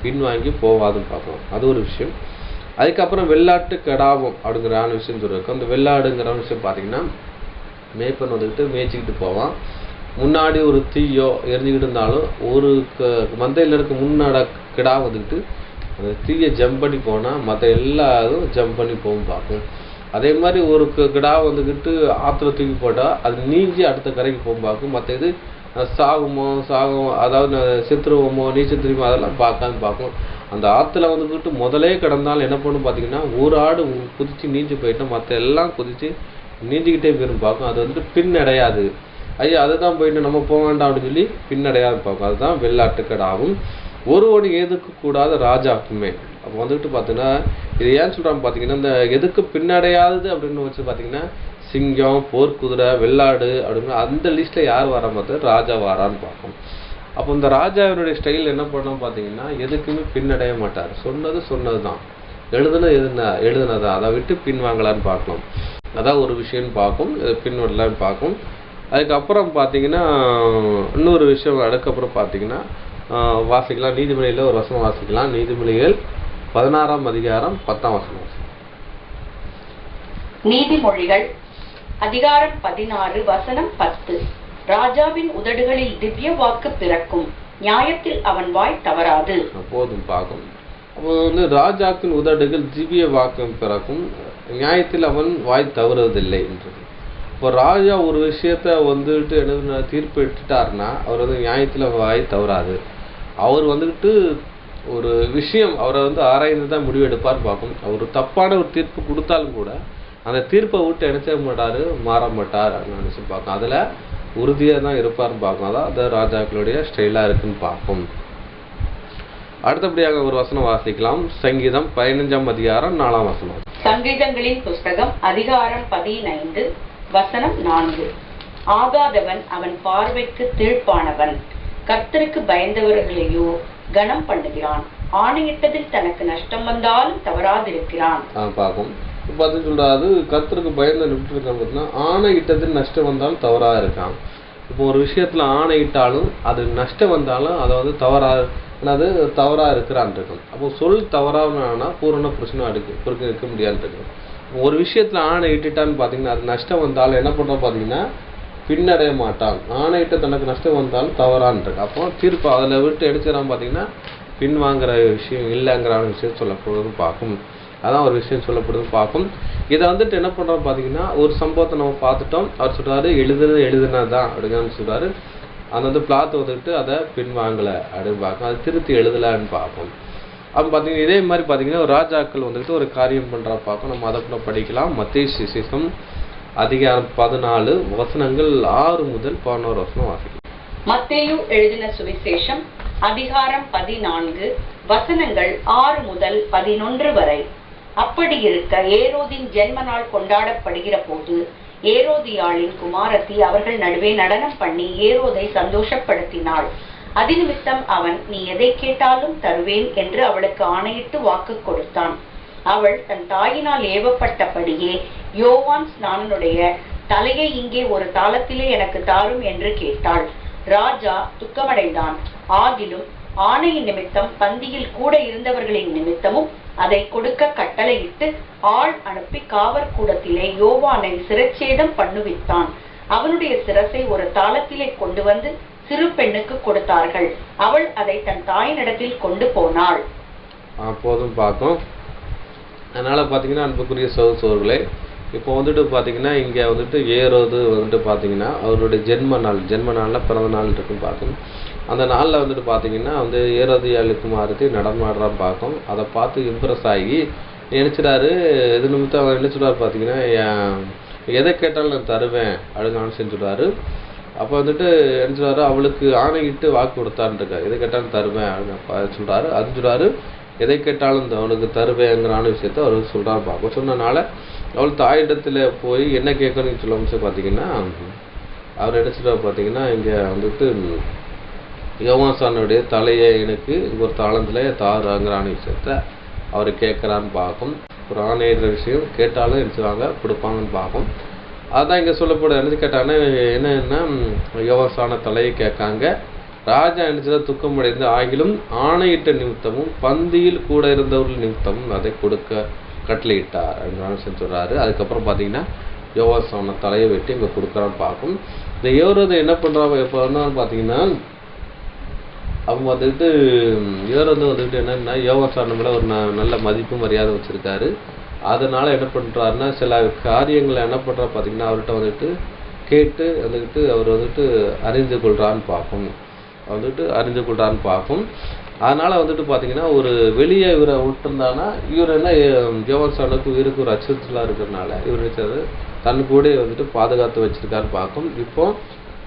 பின்வாங்கி போகாதுன்னு பார்க்கலாம். அது ஒரு விஷயம். அதுக்கப்புறம் வெள்ளாட்டு கடாபம் அப்படிங்கிற விஷயம் சொல்லியிருக்கோம். அந்த வெள்ளாடுங்கிற விஷயம் பார்த்தீங்கன்னா மேய்ப்பன் வந்துக்கிட்டு மேய்ச்சிக்கிட்டு போவான். முன்னாடி ஒரு தீயோ எரிஞ்சுக்கிட்டு இருந்தாலும் ஒரு மந்தையில் இருக்க முன்னாட கிடா வந்துக்கிட்டு அந்த தீயை ஜம்ப் பண்ணி போனால் மற்ற எல்லாரும் ஜம்ப் பண்ணி போகும் பார்க்கும். அதே மாதிரி ஒரு கிடா வந்துக்கிட்டு ஆற்றுல தூக்கி போட்டால் அது நீஞ்சி அடுத்த கரைக்கு போகும் பார்க்கும். மற்ற இது சாகுமோ அதாவது செத்துருவோமோ நீச்சல் திரும்பி அதெல்லாம் பார்க்கும். அந்த ஆற்றுல வந்துக்கிட்டு முதலே கிடந்தாலும் என்ன பண்ணும் பார்த்தீங்கன்னா ஒரு ஆடு குதித்து நீஞ்சி போயிட்டோம், மற்ற எல்லாம் குதித்து நீஞ்சிக்கிட்டே போயிடும் பார்க்கும். அது வந்துட்டு பின்னடையாது, ஐயா அதுதான் போயிட்டு நம்ம போக வேண்டாம் அப்படின்னு சொல்லி பின்னடையாது பார்க்கும். அதுதான் வெள்ளாட்டுக்கடாவும் ஒருவனு எதுக்கு கூடாத ராஜாக்குமே. அப்போ வந்துட்டு பார்த்தீங்கன்னா இது ஏன் சொல்கிறாங்க பார்த்தீங்கன்னா இந்த எதுக்கு பின்னடையாது அப்படின்னு வச்சு பார்த்தீங்கன்னா சிங்கம், போர்க்குதிரை, வெள்ளாடு அப்படின்னு அந்த லிஸ்ட்டில் யார் வர மாதிரி ராஜா வாரான்னு பார்க்கும். அப்போ இந்த ராஜாவினுடைய ஸ்டைல் என்ன பண்ணோம் பார்த்தீங்கன்னா எதுக்குமே பின்னடைய மாட்டார், சொன்னது தான், எழுதுனதான் அதை விட்டு பின்வாங்கலான்னு பார்க்கலாம். அதான் ஒரு விஷயம்னு பார்க்கும், பின்வடலான்னு பார்க்கும். அதுக்கப்புறம் பார்த்தீங்கன்னா இன்னொரு விஷயம் அதுக்கப்புறம் பார்த்தீங்கன்னா வாசிக்கலாம். நீதிமொழியில் ஒரு வசனம் வாசிக்கலாம். நீதிமொழிகள் 16ஆம் அதிகாரம் 10ஆம் வசனம். நீதிமொழிகள் அதிகாரம் 16 வசனம் 10. ராஜாவின் உதடுகளில் திவ்ய வாக்கு பிறக்கும், நியாயத்தில் அவன் வாய் தவறாது. போதும் பார்க்கும். அப்போ ராஜாவின் உதடுகள் திவ்ய வாக்கு பிறக்கும், நியாயத்தில் அவன் வாய் தவறுவதில்லை என்றது. இப்போ ராஜா ஒரு விஷயத்த வந்துட்டு என்ன தீர்ப்பு எடுத்துட்டாருன்னா அவர் நியாயத்தில் வாய் தவறாது. அவர் வந்துட்டு ஒரு விஷயம் அவரை ஆராய்ந்து தான் முடிவு எடுப்பார்னு பார்க்கும். அவர் தப்பான ஒரு தீர்ப்பு கொடுத்தாலும் கூட அந்த தீர்ப்பை விட்டு என்ன செய்ய மாட்டார், மாற மாட்டார் நினச்சி பார்க்கும். அதில் உறுதியாக தான் இருப்பார்னு பார்க்கும். அதான் அந்த ராஜாக்களுடைய ஸ்டைலாக இருக்குன்னு பார்க்கும். அடுத்தபடியாக ஒரு வசனம் வாசிக்கலாம். சங்கீதம் 15ஆம் அதிகாரம் 4ஆம் வசனம். சங்கீதங்களின் புஸ்தகம் அதிகாரம் 15 வசனம் 4. ஆகாதவன் அவன் பார்வைக்கு தீர்ப்பானவன், கர்த்தருக்கு பயந்தவர்களையோ கனம் பண்ணுகிறான், ஆணையிட்டதில் தனக்கு நஷ்டம் வந்தாலும் தவறாதிருக்கிறான். பார்க்கும். பார்த்து சொல்றாரு கர்த்தருக்கு பயந்து நின்றுருக்கான் பார்த்தீங்கன்னா ஆணையிட்டதில் நஷ்டம் வந்தாலும் தவறாக இருக்கான். இப்போ ஒரு விஷயத்துல ஆணையிட்டாலும் அது நஷ்டம் வந்தாலும் அதை தவறா இருக்கிறான் இருக்கும். அப்போ சொல் தவறானா பூரண பிரச்சனை இருக்க முடியாது இருக்கும். ஒரு விஷயத்துல ஆணையிட்டுட்டான்னு பார்த்தீங்கன்னா அது நஷ்டம் வந்தாலும் என்ன பண்றோம் பார்த்தீங்கன்னா பின்னடைய மாட்டான். ஆணையிட்ட தனக்கு நஷ்டம் வந்தாலும் தவறான் இருக்கு. அப்போ தீர்ப்பு அதில் விட்டு எடுத்துறான் பார்த்தீங்கன்னா பின்வாங்குற விஷயம் இல்லைங்கிற விஷயம் சொல்லப்படுறது பார்க்கும். அதான் ஒரு விஷயம் சொல்லப்படுறது பார்க்கும். இதை என்ன பண்ணுறோம் பார்த்தீங்கன்னா ஒரு சம்பவத்தை நம்ம பார்த்துட்டோம். அவர் சொல்கிறாரு எழுதுனதான் அப்படிங்கிற சொல்கிறாரு. அந்த பிளாத்தை அதை பின்வாங்கலை அப்படின்னு பார்க்கும். அது திருத்தி எழுதலான்னு பார்ப்போம். அப்போ பார்த்தீங்கன்னா இதே மாதிரி பார்த்தீங்கன்னா ராஜாக்கள் ஒரு காரியம் பண்ணுறா பார்க்கும். நம்ம அதை கூட படிக்கலாம். மத்தேயு சுவிசேஷம் அதிகாரம் 14 வசனங்கள் 6 முதல் 11 வசனம் வாசிக்கலாம். மத்தேயு எழுதின சுவிசேஷம் அதிகாரம் 14 வசனங்கள் 6 முதல் 11 வரை. அப்படி இருக்க ஏரோதின் ஜென்ம நாள் கொண்டாடப்படுகிற போது ஏரோதியாளின் குமாரத்தி அவர்கள் நடுவே நடனம் பண்ணி ஏரோதை சந்தோஷப்படுத்தினாள். அதிநிமித்தம் அவன், நீ எதை கேட்டாலும் தருவேன் என்று அவளுக்கு ஆணையிட்டு வாக்கு கொடுத்தான். அவள் தன் தாயினால் ஏவப்பட்டபடியே யோவான் ஸ்நானனுடைய தலையை இங்கே ஒரு தாளத்திலே எனக்கு தாரும் என்று கேட்டாள். ராஜா துக்கமடைந்தான். ஆகிலும் ஆணையின் நிமித்தம் பந்தியில் கூட இருந்தவர்களின் நிமித்தமும் அதை கொடுக்க கட்டளையிட்டு ஆள் அனுப்பி காவற்கூடத்திலே யோவானை சிரச்சேதம் பண்ணுவித்தான். அவனுடைய சிரசை ஒரு தாளத்திலே கொண்டு வந்து சிறு பெண்ணுக்கு கொடுத்தார்கள். அவள் அதை தன் தாயினிடத்தில் கொண்டு போனாள். போதும் பார்க்கும். அதனால பார்த்தீங்கன்னா அன்புக்குரிய சகோதரர்களே, இப்போ வந்துட்டு பார்த்தீங்கன்னா இங்கே வந்துட்டு ஏரோது வந்துட்டு பார்த்தீங்கன்னா அவருடைய ஜென்ம நாளில் பிறந்த நாள் இருக்குன்னு பார்க்கணும். அந்த நாளில் வந்துட்டு பார்த்தீங்கன்னா வந்து ஏரோதியாளுக்கு மாறுத்தி நடமாடுறான்னு பார்க்கும். அதை பார்த்து இம்ப்ரெஸ் ஆகி நினச்சிடாரு. இது நிமித்தம் அவர் நினச்சிடுவார் பார்த்தீங்கன்னா, எதை கேட்டாலும் நான் தருவேன் அப்படின்னு நான் செஞ்சுடுவார். அப்போ வந்துட்டு நினச்சிடுவார், அவளுக்கு ஆணையிட்டு வாக்கு கொடுத்தான்ருக்கா, எதை கேட்டாலும் தருவேன் அப்படின்னு சொல்கிறாரு. அது சொல்கிறாரு, எதை கேட்டாலும் அவனுக்கு தருவேங்கிறான விஷயத்த அவர் சொல்கிறாரு பார்க்கும். சொன்னனால அவள் தாயிடத்தில் போய் என்ன கேட்கணும்னு சொல்ல முடிச்சு பார்த்தீங்கன்னா, அவர் நினச்சிட்டு பார்த்தீங்கன்னா இங்கே வந்துட்டு யோவானுடைய தலையை எனக்கு இங்கே ஒரு தாளத்தில் தாருங்கிறான விஷயத்த அவர் கேட்குறான்னு பார்க்கும். ஒரு ஆணையிற விஷயம் கேட்டாலும் நினச்சிவாங்க கொடுப்பாங்கன்னு பார்க்கும். அதான் இங்கே சொல்லப்பட நினச்சி கேட்டாங்கன்னா என்னன்னா, யோவான தலையை கேட்காங்க. ராஜா நினைச்சத துக்கமடைந்து ஆகிலும் ஆணையிட்ட நிமித்தமும் பந்தியில் கூட இருந்தவர்கள் நிமித்தமும் அதை கொடுக்க கட்டளையிட்டார் அப்படின்னு சொல்றாரு. அதுக்கப்புறம் பார்த்தீங்கன்னா யோவான தலையை வெட்டி இங்கே கொடுக்குறான்னு பார்க்கும். இந்த ஏரோதை என்ன பண்ணுறாங்க எப்போ பார்த்தீங்கன்னா, அவங்க வந்துட்டு ஏரோதை வந்துட்டு என்னன்னா யோவான மேலே ஒரு நல்ல மதிப்பு மரியாதை வச்சுருக்காரு. அதனால் என்ன பண்ணுறாருன்னா சில காரியங்களை என்ன பண்ணுறா பார்த்தீங்கன்னா அவர்கிட்ட வந்துட்டு கேட்டு வந்துட்டு அவர் வந்துட்டு அறிந்து கொள்கிறான்னு பார்க்கும். அதனால் வந்துட்டு பார்த்தீங்கன்னா ஒரு வெளியே இவரை விட்டுருந்தானா இவர் என்ன யோவானுக்கு உயிருக்கு ஒரு அச்சுறுத்தலாக இருக்கிறதுனால இவர் நினைச்சது தன் கூட வந்துட்டு பாதுகாத்து வச்சிருக்காருன்னு பார்க்கும். இப்போ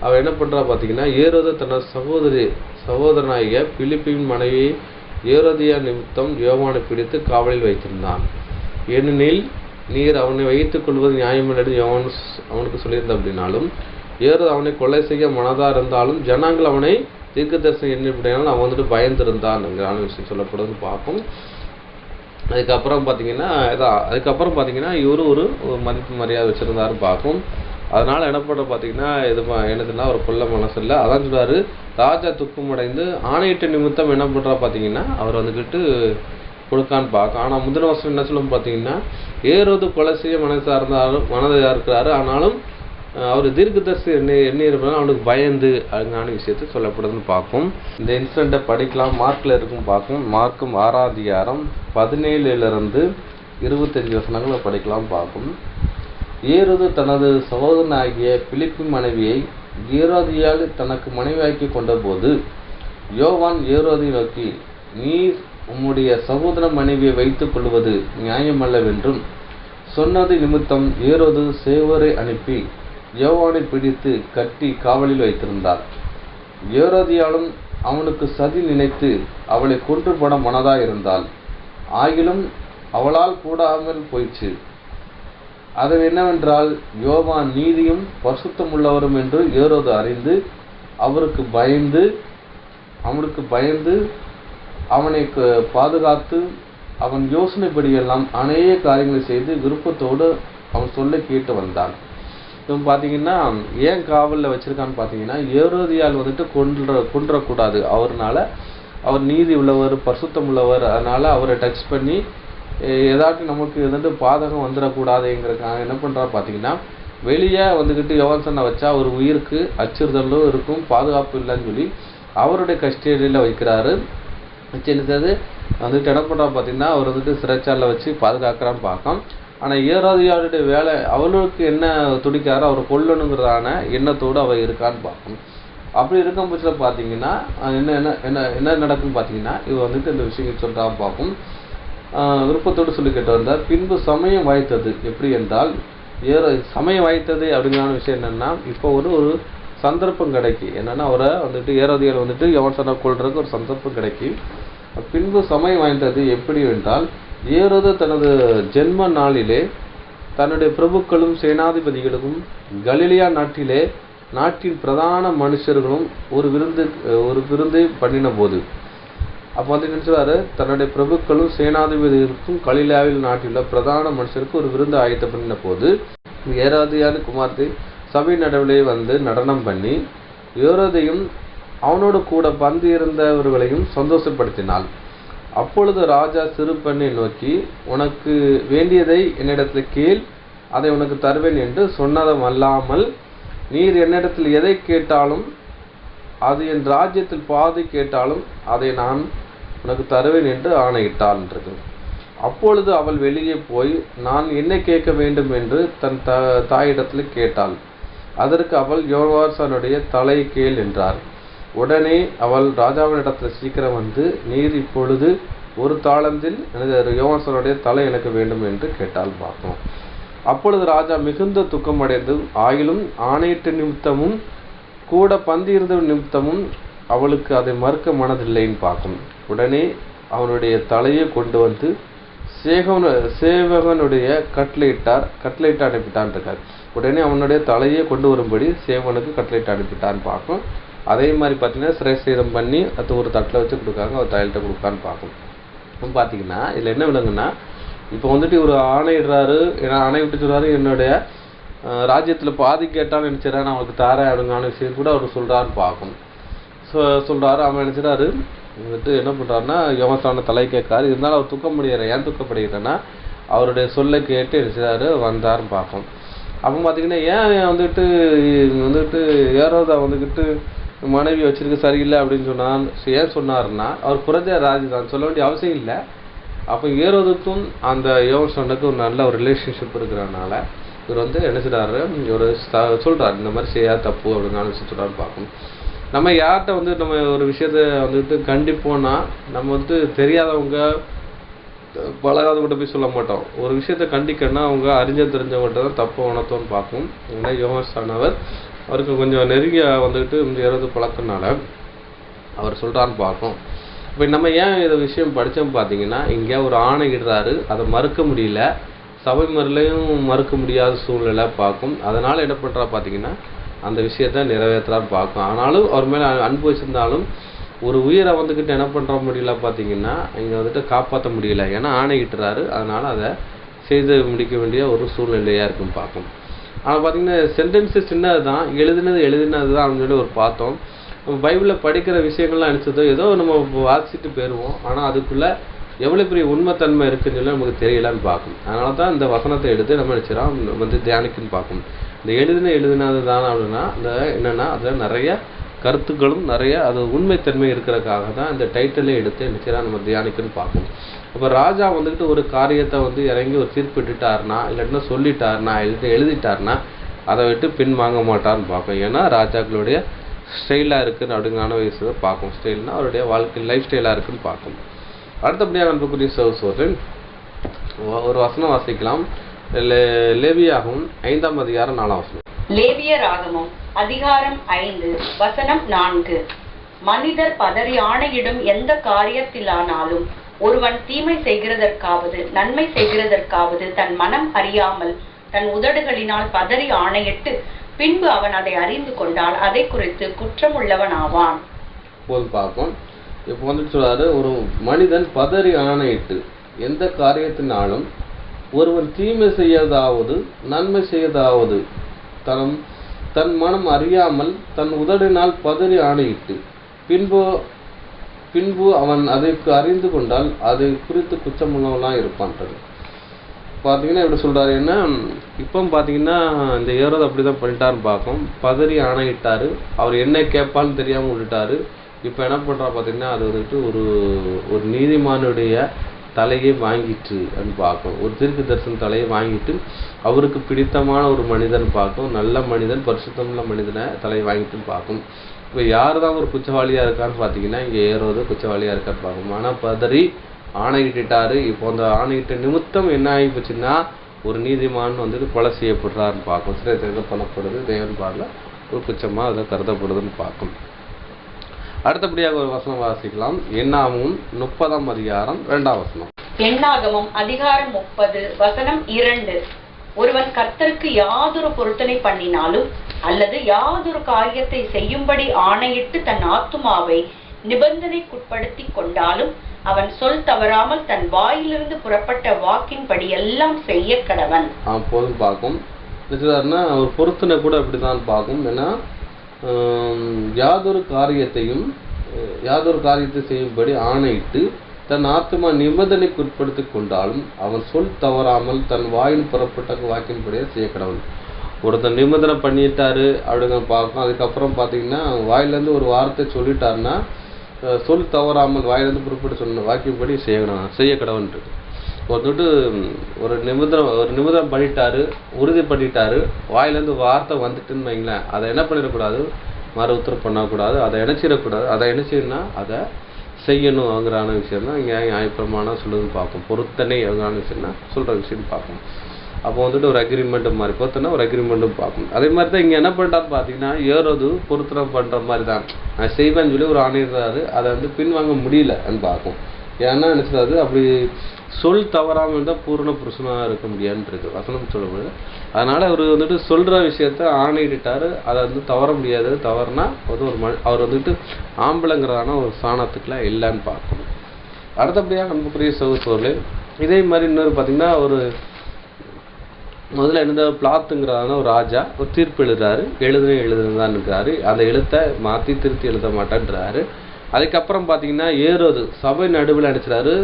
அவள் என்ன பண்ணுறா பார்த்தீங்கன்னா, ஏரோது தனது சகோதரனாகிய பிலிப்பின் மனைவி ஏரோதியா நிமித்தம் யோவானை பிடித்து காவலில் வைத்திருந்தான். ஏனெனில் நீர் அவனை வைத்துக் கொள்வது நியாயமில்லை யோவான் அவனுக்கு சொல்லியிருந்த அப்படின்னாலும், ஏரோது அவனை கொலை செய்ய மனதாக இருந்தாலும் ஜனங்கள் அவனை தீர்க்கதரிசனம் எண்ணிப்படினாலும் அவன் வந்துட்டு பயந்திருந்தான் விஷயம் சொல்லப்படுதுன்னு பார்ப்போம். அதுக்கப்புறம் பார்த்தீங்கன்னா இவரு ஒரு மதிப்பு மரியாதை வச்சுருந்தாருன்னு பார்க்கும். அதனால் என்ன பண்ணுற பார்த்தீங்கன்னா என்னதுன்னா அவர் கொல்ல மனசு இல்லை. அதான் சொல்றாரு, ராஜா துக்கமடைந்து ஆணையிட்ட நிமித்தம் என்ன பண்ணுறா பார்த்தீங்கன்னா அவர் வந்துக்கிட்டு கொடுக்கான்னு பார்க்கும். ஆனால் முதல் வருஷம் என்ன சொல்லும் பார்த்தீங்கன்னா, ஏரோது கொலை செய்ய மனதாக இருக்கிறாரு. ஆனாலும் அவர் தீர்க்கதரிசி எண்ணி இருப்பதால் அவனுக்கு பயந்து அழகான விஷயத்தை சொல்லப்படுதுன்னு பார்க்கும். இந்த இன்சிடெண்ட்டை படிக்கலாம், மார்க்கில் இருக்கும் பார்க்கும். மார்க்கும் 6ஆம் அதிகாரம் 17 to 25 வசனங்களை படிக்கலாம் பார்க்கும். ஏரோது தனது சகோதரனாகிய பிலிப்பு மனைவியை ஏரோதியால் தனக்கு மனைவியாக்கி கொண்ட போது யோவான் ஏரோதை நோக்கி, நீர் உம்முடைய சகோதர மனைவியை வைத்துக் கொள்வது நியாயமல்லவென்றும் சொன்னது நிமித்தம் ஏரோது சேவரை அனுப்பி யோவானை பிடித்து கட்டி காவலில் வைத்திருந்தார். ஏரோதியாலும் அவனுக்கு சதி நினைத்து அவளை கொன்று போட மனதாயிருந்தாள். ஆகிலும் அவளால் கூடாமல் போயிற்று. அது என்னவென்றால், யோவான் நீதியும் பரிசுத்தம் உள்ளவரும் என்று ஏரோது அறிந்து அவனுக்கு பயந்து அவனை பாதுகாத்து அவன் யோசனைப்படியெல்லாம் அநேக காரியங்களை செய்து விருப்பத்தோடு அவன் சொல்ல கேட்டு வந்தான். இப்போ பார்த்தீங்கன்னா ஏன் காவலில் வச்சிருக்கான்னு பார்த்தீங்கன்னா, ஏரோதியால் வந்துட்டு கொன்றக்கூடாது. அவர் நீதி உள்ளவர், பரிசுத்தம் உள்ளவர். அதனால அவரை டச் பண்ணி ஏதாச்சும் நமக்கு வந்துட்டு பாதகம் வந்துடக்கூடாதுங்கிறதுக்காக என்ன பண்ணுறா பார்த்தீங்கன்னா, வெளியே வந்துக்கிட்டு யோவானை வச்சா ஒரு உயிருக்கு அச்சுறுத்தலும் இருக்கும், பாதுகாப்பு இல்லைன்னு சொல்லி அவருடைய கஸ்டடியில் வைக்கிறாரு. வச்சு என்னது வந்துட்டு என்ன பண்ணுறா பார்த்தீங்கன்னா, அவர் வந்துட்டு சிறைச்சாலையில் வச்சு பாதுகாக்கிறான்னு பார்க்கலாம். ஆனால் ஏரோதியாளுடைய வேலை அவளுக்கு என்ன துடிக்காரோ அவரை கொல்லணுங்கிறதான எண்ணத்தோடு அவள் இருக்கான்னு பார்க்கணும். அப்படி இருக்கும் பட்சத்தில் பார்த்தீங்கன்னா என்ன நடக்குன்னு பார்த்தீங்கன்னா, இவ வந்துட்டு இந்த விஷயங்கள் சொல்கிறான் பார்க்கும். விருப்பத்தோடு சொல்லி கேட்டு வந்தார். பின்பு சமயம் வாய்த்தது. எப்படி என்றால், சமயம் வாய்த்தது அப்படிங்கிற விஷயம் என்னென்னா, இப்போ ஒரு சந்தர்ப்பம் கிடைக்கி என்னென்னா, அவரை வந்துட்டு ஏரோதியால் வந்துட்டு யோவானை கொல்றதுக்கு ஒரு சந்தர்ப்பம் கிடைக்கி பின்பு சமயம் வாய்ந்தது எப்படி என்றால், ஏரோது தனது ஜென்ம நாளிலே தன்னுடைய பிரபுக்களும் சேனாதிபதிகளும் கலிலியா நாட்டிலே நாட்டின் பிரதான மனுஷர்களும் ஒரு விருந்தை பண்ணின போது, அப்போ வந்து நினைச்சாரு, தன்னுடைய பிரபுக்களும் சேனாதிபதிகளுக்கும் கலிலியாவில் நாட்டில் பிரதான மனுஷருக்கு ஒரு விருந்து ஆயத்த பண்ணின போது, ஏரோதியான குமார்த்தி சபை நடுவிலே வந்து நடனம் பண்ணி ஏரோதையும் அவனோடு கூட பந்து இருந்தவர்களையும் சந்தோஷப்படுத்தினாள். அப்பொழுது ராஜா சிறு பெண்ணை நோக்கி, உனக்கு வேண்டியதை என்னிடத்தில் கேள், அதை உனக்கு தருவேன் என்று சொன்னதும் அல்லாமல், நீர் என்னிடத்தில் எதை கேட்டாலும், அது என் ராஜ்யத்தில் பாதி கேட்டாலும் அதை நான் உனக்கு தருவேன் என்று ஆணையிட்டாள் என்றது. அப்பொழுது அவள் வெளியே போய், நான் என்ன கேட்க வேண்டும் என்று தன் தாயிடத்தில் கேட்டாள். அதற்கு அவள், யோவாசானுடைய தலை கேள் என்றார். உடனே அவள் ராஜாவினிடத்தில் சீக்கிரம் வந்து, நீர் இப்பொழுது ஒரு தாளந்தில் எனது யோவாசானுடைய தலை எனக்கு வேண்டும் என்று கேட்டால் பார்ப்போம். அப்பொழுது ராஜா மிகுந்த துக்கமடைந்து, ஆயிலும் ஆணையிட்ட நிமித்தமும் கூட பந்தியிருந்த நிமித்தமும் அவளுக்கு அதை மறுக்க மனதில்லைன்னு பார்க்கும். உடனே அவனுடைய தலையை கொண்டு வந்து சேவகனுடைய கட்டளையிட்டு அனுப்பிட்டான் இருக்கார். உடனே அவனுடைய தலையை கொண்டு வரும்படி சேவனுக்கு கட்டளையிட்டு அனுப்பிட்டான்னு பார்க்கும். அதே மாதிரி பார்த்தீங்கன்னா சிரசேதம் பண்ணி அது ஒரு தட்டில் வச்சு கொடுக்காங்க, அவர் தலையிட்ட கொடுக்கான்னு பார்க்கும். இப்போ பார்த்தீங்கன்னா இதில் என்ன விளங்குன்னா, இப்போ வந்துட்டு ஒரு ஆணையிடுறாரு, ஆணை விட்டு சொல்கிறாரு, என்னுடைய ராஜ்யத்தில் பாதி கேட்டான்னு நினச்சிடறேன், நான் அவனுக்கு தாரேன் அப்படிங்கான விஷயம் கூட அவர் சொல்கிறான்னு பார்க்கும். சொல்கிறாரு. அவன் நினச்சிடாரு வந்துட்டு என்ன பண்ணுறாருன்னா, யோவாசான தலை கேட்காரு. இருந்தாலும் அவர் துக்கப்படுகிறார். ஏன் துக்கப்படுகிறேன்னா, அவருடைய சொல்லை கேட்டு நினச்சிடாரு வந்தாருன்னு பார்க்கும். அப்போ பார்த்தீங்கன்னா ஏன் வந்துட்டு ஏரோதா வந்துக்கிட்டு மனைவி வச்சிருக்க சரியில்லை அப்படின்னு ஏன் சொன்னார்னா, அவர் புரஜ ராஜதான், சொல்ல வேண்டிய அவசியம் இல்லை. அப்போ ஏரோதுக்கும் அந்த யோவாசானுக்கும் ஒரு நல்ல ஒரு ரிலேஷன்ஷிப் இருக்கிறதுனால இவர் வந்து என்ன செய்றாரு, ஒரு சொல்கிறார், இந்த மாதிரி செய்யாத தப்பு அப்படின்னாலும் விஷயம் சொல்கிறான்னு பார்க்கணும். நம்ம யார்கிட்ட வந்து நம்ம ஒரு விஷயத்த வந்துட்டு கண்டிப்போம்னா, நம்ம வந்து தெரியாதவங்க பழகாதவங்கிட்ட போய் சொல்ல மாட்டோம். ஒரு விஷயத்த கண்டிக்கணும்னா அவங்க தெரிஞ்சவங்கள்ட்ட தான் தப்பு உணர்த்தோன்னு பார்க்கும். ஏன்னா யோவாசானவர் அவருக்கு கொஞ்சம் நெருங்கிய வந்துட்டு இந்த ஏரோது பழக்கனால அவர் சொல்கிறான்னு பார்க்கும். இப்போ நம்ம ஏன் இந்த விஷயம் படித்தோம் பார்த்தீங்கன்னா, இங்கே ஒரு ஆணையிடுறாரு, அதை மறுக்க முடியல, சபை முறையிலையும் மறுக்க முடியாத சூழ்நிலை பார்க்கும். அதனால் என்ன பண்ணுறா பார்த்தீங்கன்னா, அந்த விஷயத்த நிறைவேற்றுறான்னு பார்க்கும். ஆனாலும் அவர் மேலே அன்பு வச்சுருந்தாலும் ஒரு உயிரை வந்துக்கிட்டு என்ன பண்ணுற முடியல பார்த்தீங்கன்னா, இங்கே வந்துட்டு காப்பாற்ற முடியல. ஏன்னா ஆணையிட்டுறாரு, அதனால் அதை செய்து முடிக்க வேண்டிய ஒரு சூழ்நிலையாக இருக்குன்னு பார்க்கும். ஆனால் பார்த்தீங்கன்னா சென்டென்ஸு சின்னது தான், எழுதினது தான் அப்படின்னு சொல்லி ஒரு பார்த்தோம். நம்ம பைபிளில் படிக்கிற விஷயங்கள்லாம் நினச்சதோ ஏதோ நம்ம வாசிச்சுட்டு போயிடுவோம். ஆனால் அதுக்குள்ளே எவ்வளோ பெரிய உண்மைத்தன்மை இருக்குன்னு சொல்லி நமக்கு தெரியலான்னு பார்க்கும். அதனால தான் இந்த வசனத்தை எடுத்து நம்ம நினச்சிடோம் வந்து தியானிக்குன்னு பார்க்கும். இந்த எழுதினது தானே அப்படின்னா, இந்த என்னென்னா அதில் நிறைய கருத்துக்களும் நிறைய அது உண்மைத்தன்மை இருக்கிறதுக்காக தான் இந்த டைட்டிலே எடுத்து நிச்சயம் நம்ம தியானிக்குன்னு பார்க்கும். இப்போ ராஜா வந்துக்கிட்டு ஒரு காரியத்தை வந்து இறங்கி ஒரு தீர்ப்பிட்டுட்டாருனா, இல்லாட்டினா சொல்லிட்டாருனா, எழுதிட்டாருனா அதை விட்டு பின் வாங்க மாட்டார்னு பார்க்கும். ஏன்னா ராஜாக்களுடைய ஸ்டைலாக இருக்குன்னு அப்படிங்கான வயசு பார்க்கும். ஸ்டைல்னா அவருடைய வாழ்க்கை லைஃப் ஸ்டைலாக இருக்குன்னு பார்க்கும். அடுத்தபடியாக அன்புக்குரிய சகோதரன் ஒரு வசனம் வாசிக்கலாம். லேவியாகமம் 5ஆம் அதிகாரம் 4ஆம் வசனம். லேவியராகமம் அதிகாரம் 5 வசனம் 4. மனிதர் பதறி ஆணையிடும் எந்த காரியத்திலானாலும் ஒருவன் தீமை செய்கிறதற்காவது நன்மை செய்கிறதற்காவது தன் மனம் அறியாமல் தன் உதடுகளினால் பதறி ஆணையிட்டு பின்பு அவன் அதை அறிந்து கொண்டால் அதை குறித்து குற்றம் உள்ளவன் ஆவான். பார்ப்போம். இப்போ வந்துட்டு சொல்றாரு, ஒரு மனிதன் பதறி ஆணையிட்டு எந்த காரியத்தினாலும் ஒருவன் தீமை செய்யதாவது நன்மை செய்யதாவது தன் மனம் அறியாமல் தன் உதடினால் பதறி ஆணையிட்டு பின்பு அவன் அதற்கு அறிந்து கொண்டால் அதை குறித்து குற்றமுள்ளவனாக இருப்பான்றது. பார்த்தீங்கன்னா இப்படி சொல்கிறாரு. என்ன இப்போ பார்த்தீங்கன்னா இந்த ஏரோது அப்படி தான் பண்ணிட்டாருன்னு பார்க்கும். பதறி ஆணையிட்டார், அவர் என்ன கேட்பான்னு தெரியாமல் விட்டுட்டாரு. இப்போ என்ன பண்ணுறா பார்த்தீங்கன்னா, அது வந்துட்டு ஒரு நீதிமானுடைய தலையை வாங்கிட்டு அப்படின்னு பார்க்கும். ஒரு தீர்க்க தரிசன தலையை வாங்கிட்டு அவருக்கு பிடித்தமான ஒரு மனிதன் பார்க்கும், நல்ல மனிதன் பரிசுத்தமுள்ள மனிதனை தலையை வாங்கிட்டுன்னு பார்க்கும். இப்போ யார் தான் ஒரு குற்றவாளியாக இருக்கான்னு பார்த்தீங்கன்னா, இங்கே ஏரோது குற்றவாளியாக இருக்கான்னு பார்க்கும். ஆனால் பதறி ஆணையிட்டாரு. இப்போ அந்த ஆணையிட்ட நிமித்தம் என்ன ஆகி போச்சுன்னா, ஒரு நீதிமான் வந்துட்டு கொலை செய்யப்படுறாருன்னு பார்க்கும். சிறை பண்ணப்படுது, தேவன் பாடல ஒரு குற்றமாக அதில் கருதப்படுதுன்னு பார்க்கும். அடுத்தபடியாக ஒரு வசனம் வாசிக்கலாம். என்னாகமம் 30ஆம் அதிகாரம் 2ஆம் வசனம். என்னாகமம் அதிகாரம் 30 வசனம் 2. ஒருவன் கர்த்தருக்கு யாதொரு பொருத்தனை பண்ணினாலும் அல்லது யாதொரு காரியத்தை செய்யும்படி ஆணையிட்டு தன் ஆத்துமாவை நிபந்தனைக்குட்படுத்தி கொண்டாலும் அவன் சொல் தவறாமல் தன் வாயிலிருந்து புறப்பட்ட வாக்கின்படி எல்லாம் செய்ய கடவன். போதும் பார்க்கும். ஒரு பொருத்தனை கூட அப்படிதான் பார்க்கும். ஏன்னா யாதொரு காரியத்தை செய்யும்படி ஆணையிட்டு தன் ஆத்மா நிபந்தனைக்கு உட்படுத்தி கொண்டாலும் அவன் சொல் தவறாமல் தன் வாயில் புறப்பட்ட வாக்கின்படியே செய்ய கடவுள். ஒருத்தர் நிபந்தனை பண்ணிட்டாரு அப்படிங்க பார்க்கும். அதுக்கப்புறம் பார்த்தீங்கன்னா வாயிலேருந்து ஒரு வார்த்தை சொல்லிட்டாருன்னா சொல் தவறாமல் வாயிலேருந்து புறப்பட்டு சொன்ன வாக்கின்படி செய்ய கடவுள்ன்ட்டு ஒரு நிபந்தனை பண்ணிட்டாரு, உறுதி பண்ணிட்டாரு, வாயிலேருந்து வார்த்தை வந்துட்டுன்னு வைங்களேன், அதை என்ன பண்ணிடக்கூடாது, மறு உத்தரவு பண்ணக்கூடாது, அதை இணைச்சிடக்கூடாது. அதை இணைச்சின்னா அதை செய்யணுங்கிற விஷயம் தான் இங்கே நியாயப்பிரமாணம் சொல்லுதுன்னு பார்ப்போம். பொருத்தனை எங்கான விஷயம்னா சொல்கிற விஷயம் பார்ப்போம். அப்போ ஒரு அக்ரிமெண்ட் மாதிரி பொருத்தனை ஒரு அக்ரிமெண்ட்டும் பார்க்கணும். அதே மாதிரி தான் இங்கே என்ன பண்ணிட்டான்னு பார்த்தீங்கன்னா ஏறது பொருத்தனை பண்ணுற மாதிரி தான் நான் செய்வேன்னு சொல்லி ஒரு ஆணையிடுறாரு. அதை பின்வாங்க முடியலன்னு பார்க்கும். ஏன்னா நினச்சிடாது அப்படி சொல் தவறாமல் இருந்தால் பூர்ண புருஷனாக இருக்க முடியாதுன்னு இருக்கு வசனம் சொல்லும்போது. அதனால் அவர் சொல்கிற விஷயத்த ஆணையிட்டாரு. அதை தவற முடியாது. தவறுனா அவர் ஆம்பளைங்கிறதான ஒரு சாணத்துக்குலாம் இல்லைன்னு பார்க்கணும். அடுத்தபடியாக அன்புக்குரிய சகோதரர்களே, இதே மாதிரி இன்னொரு பார்த்தீங்கன்னா ஒரு முதல்ல இருந்த பிளாத்துங்கிறதான ஒரு ராஜா ஒரு தீர்ப்பு எழுதுதான் இருக்கிறாரு. அந்த எழுத்தை மாற்றி திருத்தி எழுத மாட்டேன்றாரு. அதுக்கப்புறம் பார்த்தீங்கன்னா ஏரோது சபை நடுவில் நினச்சிறாரு.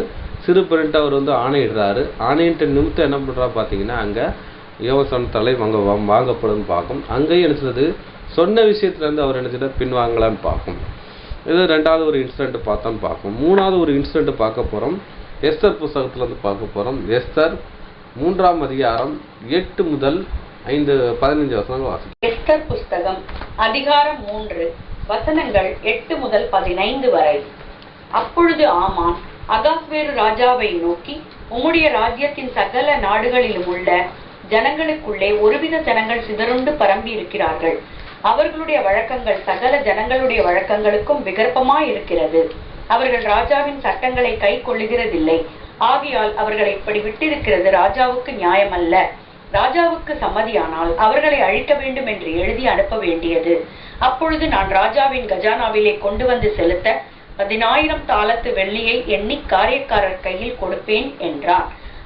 சிறு பெருன்ட்டு அவர் ஆணையிடுறாரு. ஆணையிட்ட நிமித்தம் என்ன பண்ணுறா பார்த்தீங்கன்னா அங்கே யோசன தலை வாங்கப்படும்னு பார்க்கும். அங்கேயும் நினச்சது சொன்ன விஷயத்துலேருந்து அவர் நினச்சிட்டு பின்வாங்கலான்னு பார்க்கும். இது 2வது ஒரு இன்சிடென்ட் பார்த்தான்னு பார்க்கும். 3வது ஒரு இன்சிடென்ட் பார்க்க போகிறோம். எஸ்தர் புஸ்தகத்துலேருந்து பார்க்க போகிறோம். எஸ்தர் 3ஆம் அதிகாரம் 8 முதல் 15 வசனங்கள் வாசிக்கும். எஸ்தர் புஸ்தகம் அதிகாரம் 3 வசனங்கள் 8 முதல் 15 வரை. அப்பொழுது ஆமான் அகாஸ்வேரு ராஜாவை நோக்கி, உம்முடைய ராஜ்யத்தின் சகல நாடுகளிலும் உள்ள ஜனங்களுக்குள்ளே ஒருவித ஜனங்கள் சிதறுண்டு பரம்பி இருக்கிறார்கள். அவர்களுடைய வழக்கங்கள் சகல ஜனங்களுடைய வழக்கங்களுக்கும் விகற்பமாயிருக்கிறது. அவர்கள் ராஜாவின் சட்டங்களை கை கொள்ளுகிறதில்லை. ஆகையால் அவர்களை இப்படி விட்டிருக்கிறது ராஜாவுக்கு நியாயமல்ல. ராஜாவுக்கு சம்மதியானால் அவர்களை அழிக்க வேண்டும் என்று எழுதி அனுப்ப வேண்டியது. அப்பொழுது நான் ராஜாவின் கஜானாவிலே கொண்டு வந்து செலுத்த 10,000 தாலத்து வெள்ளியை எண்ணி காரியக்காரர் கையில் கொடுப்பேன் என்றான்.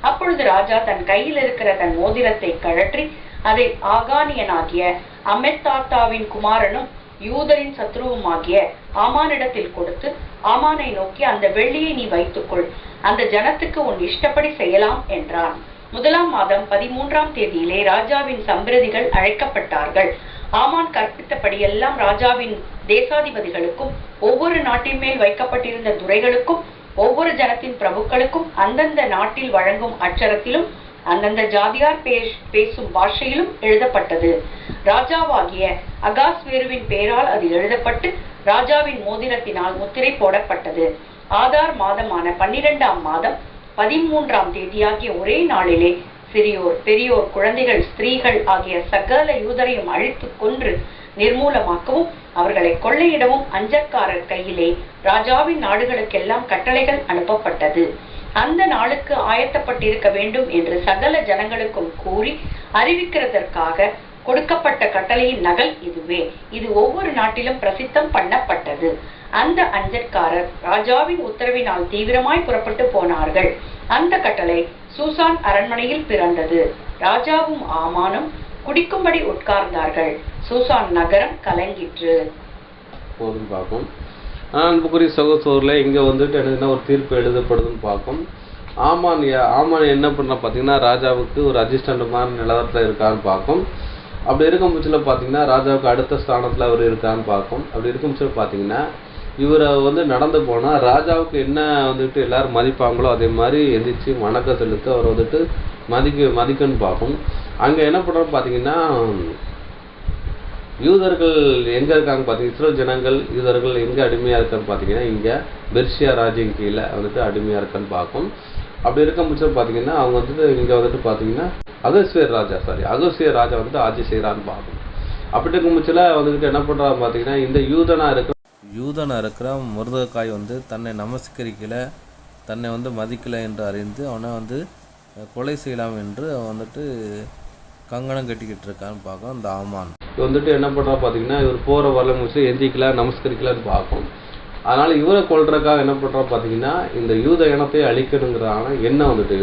அப்பொழுது ராஜா தன் கையில் இருக்கிற தன் மோதிரத்தை கழற்றி அதை ஆகானியனாகிய அமெத்தாத்தாவின் குமாரனும் யூதரின் சத்ருவுமாகிய ஆமானிடத்தில் கொடுத்து, ஆமானை நோக்கி, அந்த வெள்ளியை நீ வைத்துக்கொள், அந்த ஜனத்துக்கு உன் இஷ்டப்படி செய்யலாம் என்றான். 1ஆம் மாதம் 13ஆம் தேதியிலே ராஜாவின் சம்பிரதிகள் அழைக்கப்பட்டார்கள். ஆமான் கற்பித்தபடி எல்லாம் ராஜாவின் தேசாதிபதிகளுக்கும் ஒவ்வொரு நாட்டின் மேல் வைக்கப்பட்டிருந்த துரைகளுக்கும் ஒவ்வொரு ஜனத்தின் பிரபுக்களுக்கும் அந்தந்த நாட்டில் வழங்கும் அச்சரத்திலும் அந்தந்த ஜாதியார் பேசும் பாஷையிலும் எழுதப்பட்டது. ராஜாவாகிய அகாஸ்வேருவின் பெயரால் அது எழுதப்பட்டு ராஜாவின் மோதிரத்தினால் முத்திரை போடப்பட்டது. ஆதார் மாதமான 12ஆம் மாதம் 13ஆம் தேதியாகிய ஒரே நாளிலே சிறியோர் பெரியோர் குழந்தைகள் ஸ்திரீகள் ஆகிய சகல யூதரையும் அழித்து கொன்று நிர்மூலமாக்கவும் அவர்களை கொள்ளையிடவும் அஞ்சற்காரர் கையிலே ராஜாவின் நாடுகளுக்கெல்லாம் கட்டளைகள் அனுப்பப்பட்டது. அந்த நாளுக்கு ஆயத்தப்பட்டிருக்க வேண்டும் என்று சகல ஜனங்களுக்கும் கூறி அறிவிக்கிறதற்காக கொடுக்கப்பட்ட கட்டளையின் நகல் இதுவே. இது ஒவ்வொரு நாட்டிலும் பிரசித்தம் பண்ணப்பட்டது. அந்த அஞ்சற்காரர் ராஜாவின் உத்தரவினால் தீவிரமாய் புறப்பட்டு போனார்கள். அந்த கட்டளை சூசான் அரண்மனையில் பிறந்தது. ராஜாவும் ஆமானும் குடிக்கும்படி உட்கார்ந்தார்கள். சூசான் நகரம் கலங்கிற்று. போதும் பார்ப்போம். அன்புக்குரிய சகோதரர்களே, இங்கே என்னதுன்னா ஒரு தீர்ப்பு எழுதப்படுதுன்னு பார்க்கும். ஆமான் என்ன பண்ண பார்த்தீங்கன்னா ராஜாவுக்கு ஒரு அசிஸ்டன்ட் மாதிரி நிலவரத்தில் இருக்கான்னு பார்க்கும். அப்படி இருக்கும் பட்சத்தில் பார்த்தீங்கன்னா ராஜாவுக்கு அடுத்த ஸ்தானத்தில் அவர் இருக்கான்னு பார்க்கும். அப்படி இருக்கும் பட்சத்தில் பார்த்தீங்கன்னா இவரை நடந்து போனால் ராஜாவுக்கு என்ன எல்லாரும் மதிப்பாங்களோ அதே மாதிரி எந்திரிச்சு வணக்கம் செலுத்து அவர் மதிக்கன்னு பார்க்கும். அங்கே என்ன பண்ணுறோன்னு பார்த்தீங்கன்னா யூதர்கள் எங்கே இருக்காங்க பார்த்தீங்கன்னா இஸ்ரேல் ஜனங்கள் யூதர்கள் எங்கே அடிமையாக இருக்கான்னு பார்த்தீங்கன்னா இங்கே பெர்ஷியா ராஜ்யம் கீழே அடிமையாக இருக்கான்னு பார்க்கும். அப்படி இருக்கும் பட்சம் பார்த்தீங்கன்னா அவங்க இங்கே பார்த்தீங்கன்னா அகஸ்வேர் ராஜா ஆட்சி செய்கிறான்னு பார்க்கும். அப்படி இருக்கும் பட்சத்தில் என்ன பண்ணுறாங்க பார்த்தீங்கன்னா இந்த யூதனாக இருக்கிற மொர்தெகாய் வந்து தன்னை நமஸ்கரிக்கலை, தன்னை வந்து மதிக்கலை என்று அறிந்து அவனை வந்து கொலை செய்யலாம் என்று வந்துட்டு கங்கணம் கட்டிக்கிட்டு இருக்கான்னு பார்க்கும் இந்த ஆமான். இது வந்துட்டு என்ன பண்ணுறா பார்த்தீங்கன்னா, இவர் போகிற வரல முடிச்சு எந்திக்கல நமஸ்கரிக்கலான்னு பார்க்கும். அதனால் இவரை கொள்றதுக்காக என்ன பண்ணுறா பார்த்தீங்கன்னா, இந்த யூத இனத்தை அழிக்கணுங்கிறதான எண்ணம் வந்துட்டு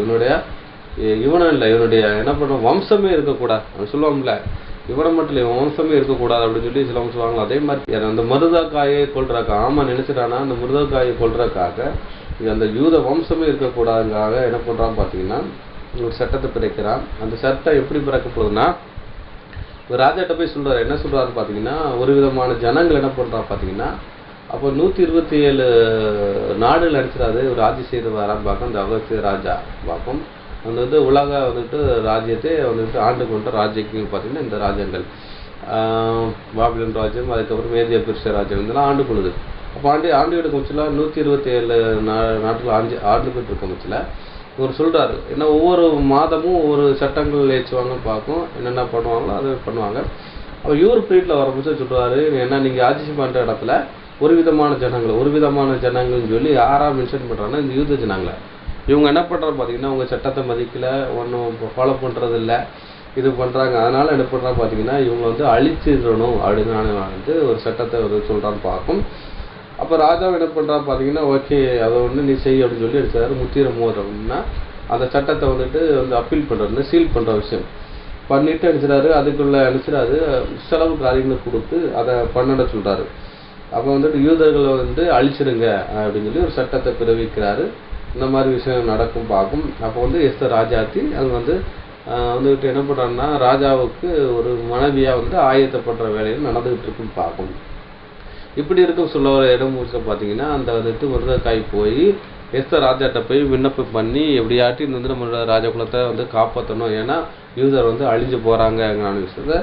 இவனும் இல்லை, இவனுடைய என்ன பண்ணுற வம்சமே இருக்கக்கூடாது. அவன் சொல்லுவாங்கல்ல, இவனை மட்டும் இல்லை வம்சமே இருக்கக்கூடாது அப்படின்னு சொல்லி சிலவங்க சொல்லுவாங்க. அதே மாதிரி அந்த மருதக்காயை கொள்றதுக்காக ஆமான் நினைச்சிட்டானா, அந்த மருதக்காயை கொள்றதுக்காக அந்த யூத வம்சமே இருக்கக்கூடாதுக்காக என்ன பண்ணுறான்னு பார்த்தீங்கன்னா, ஒரு சட்டத்தை பிறக்கிறான். அந்த சட்டம் எப்படி பிறக்கப்படுதுன்னா, ராஜாட்ட போய் சொல்கிறார். என்ன சொல்கிறாருன்னு பார்த்தீங்கன்னா, ஒரு விதமான ஜனங்கள் என்ன பண்ணுறா பார்த்தீங்கன்னா, அப்போ 127 நாடுகள் அடிச்சிடாது ஒரு ஆட்சி செய்து வரான்னு பார்க்கும் அந்த அகஸ்திய ராஜா பார்க்கும். அந்த வந்து உலக வந்துட்டு ராஜ்யத்தை வந்துட்டு ஆண்டு கொண்ட ராஜ்யங்கள் பார்த்தீங்கன்னா இந்த ராஜ்யங்கள் பாபிலோன் ராஜ்யம், அதுக்கப்புறம் மேதிய பெர்சியா ராஜ்யம் இதெல்லாம் ஆண்டு கொள்ளுது. அப்போ ஆண்டு எடுக்க முச்சில் 127 நாட்டில் ஆண்டுகிட்டு இருக்க முச்சில் இவர் சொல்கிறாரு. ஏன்னா ஒவ்வொரு மாதமும் ஒவ்வொரு சட்டங்கள் ஏற்றுவாங்கன்னு பார்க்கும், என்னென்ன பண்ணுவாங்களோ அதை பண்ணுவாங்க. அப்போ இவர் பீரியடில் வரமுச்சு சொல்கிறாரு, ஏன்னா நீங்கள் ஆட்சி பண்ணுற இடத்துல ஒரு விதமான ஜனங்கள்னு சொல்லி யாராக மென்ஷன் பண்ணுறாங்கன்னா இந்த யூத ஜனங்களை. இவங்க என்ன பண்ணுறாங்க பார்த்தீங்கன்னா, உங்கள் சட்டத்தை மதிக்கலை, ஒன்றும் ஃபாலோ பண்ணுறது இல்லை, இது பண்ணுறாங்க. அதனால் என்ன பண்ணுறாங்க பார்த்தீங்கன்னா, இவங்க வந்து அழிச்சிடணும் அப்படின்னு நான் வந்து ஒரு சட்டத்தை ஒரு சொல்கிறான்னு பார்க்கும். அப்போ ராஜா என்ன பண்ணுறா பார்த்தீங்கன்னா, ஓகே அதை வந்து நீ செய் அப்படின்னு சொல்லி எடுத்தாரு. முத்திரம் அப்படின்னா அந்த சட்டத்தை வந்துட்டு வந்து அப்பீல் பண்ணுறது, சீல் பண்ணுற விஷயம் பண்ணிட்டு அனுப்பிச்சிடாரு. அதுக்குள்ளே அனுப்பிச்சிடாரு, செலவு காரியங்களை கொடுத்து அதை பண்ணட சொல்கிறாரு. அப்போ வந்துட்டு யூதர்களை வந்து அழிச்சிடுங்க அப்படின்னு சொல்லி ஒரு சட்டத்தை பிறப்பிக்கிறாரு. இந்த மாதிரி விஷயம் நடக்கும் பார்க்கும். அப்போ வந்து எஸ்தர் ராஜாத்தி அது வந்துட்டு என்ன பண்ணுறாங்கன்னா, ராஜாவுக்கு ஒரு மனைவியாக வந்து ஆயத்தப்படுற வேலையில் நடந்துகிட்டு இருக்குன்னு பார்க்கும். இப்படி இருக்கும் சொல்ல ஒரு இடம் முடிச்ச பார்த்தீங்கன்னா, அந்த வந்துட்டு மொர்தெகாய் போய் எஸ்தர் ராஜாட்ட போய் விண்ணப்பம் பண்ணி எப்படியாட்டி இந்த வந்து நம்ம ராஜா குலத்தை வந்து காப்பாற்றணும், ஏன்னா யூதர் வந்து அழிஞ்சு போகிறாங்கங்கிற விஷயத்த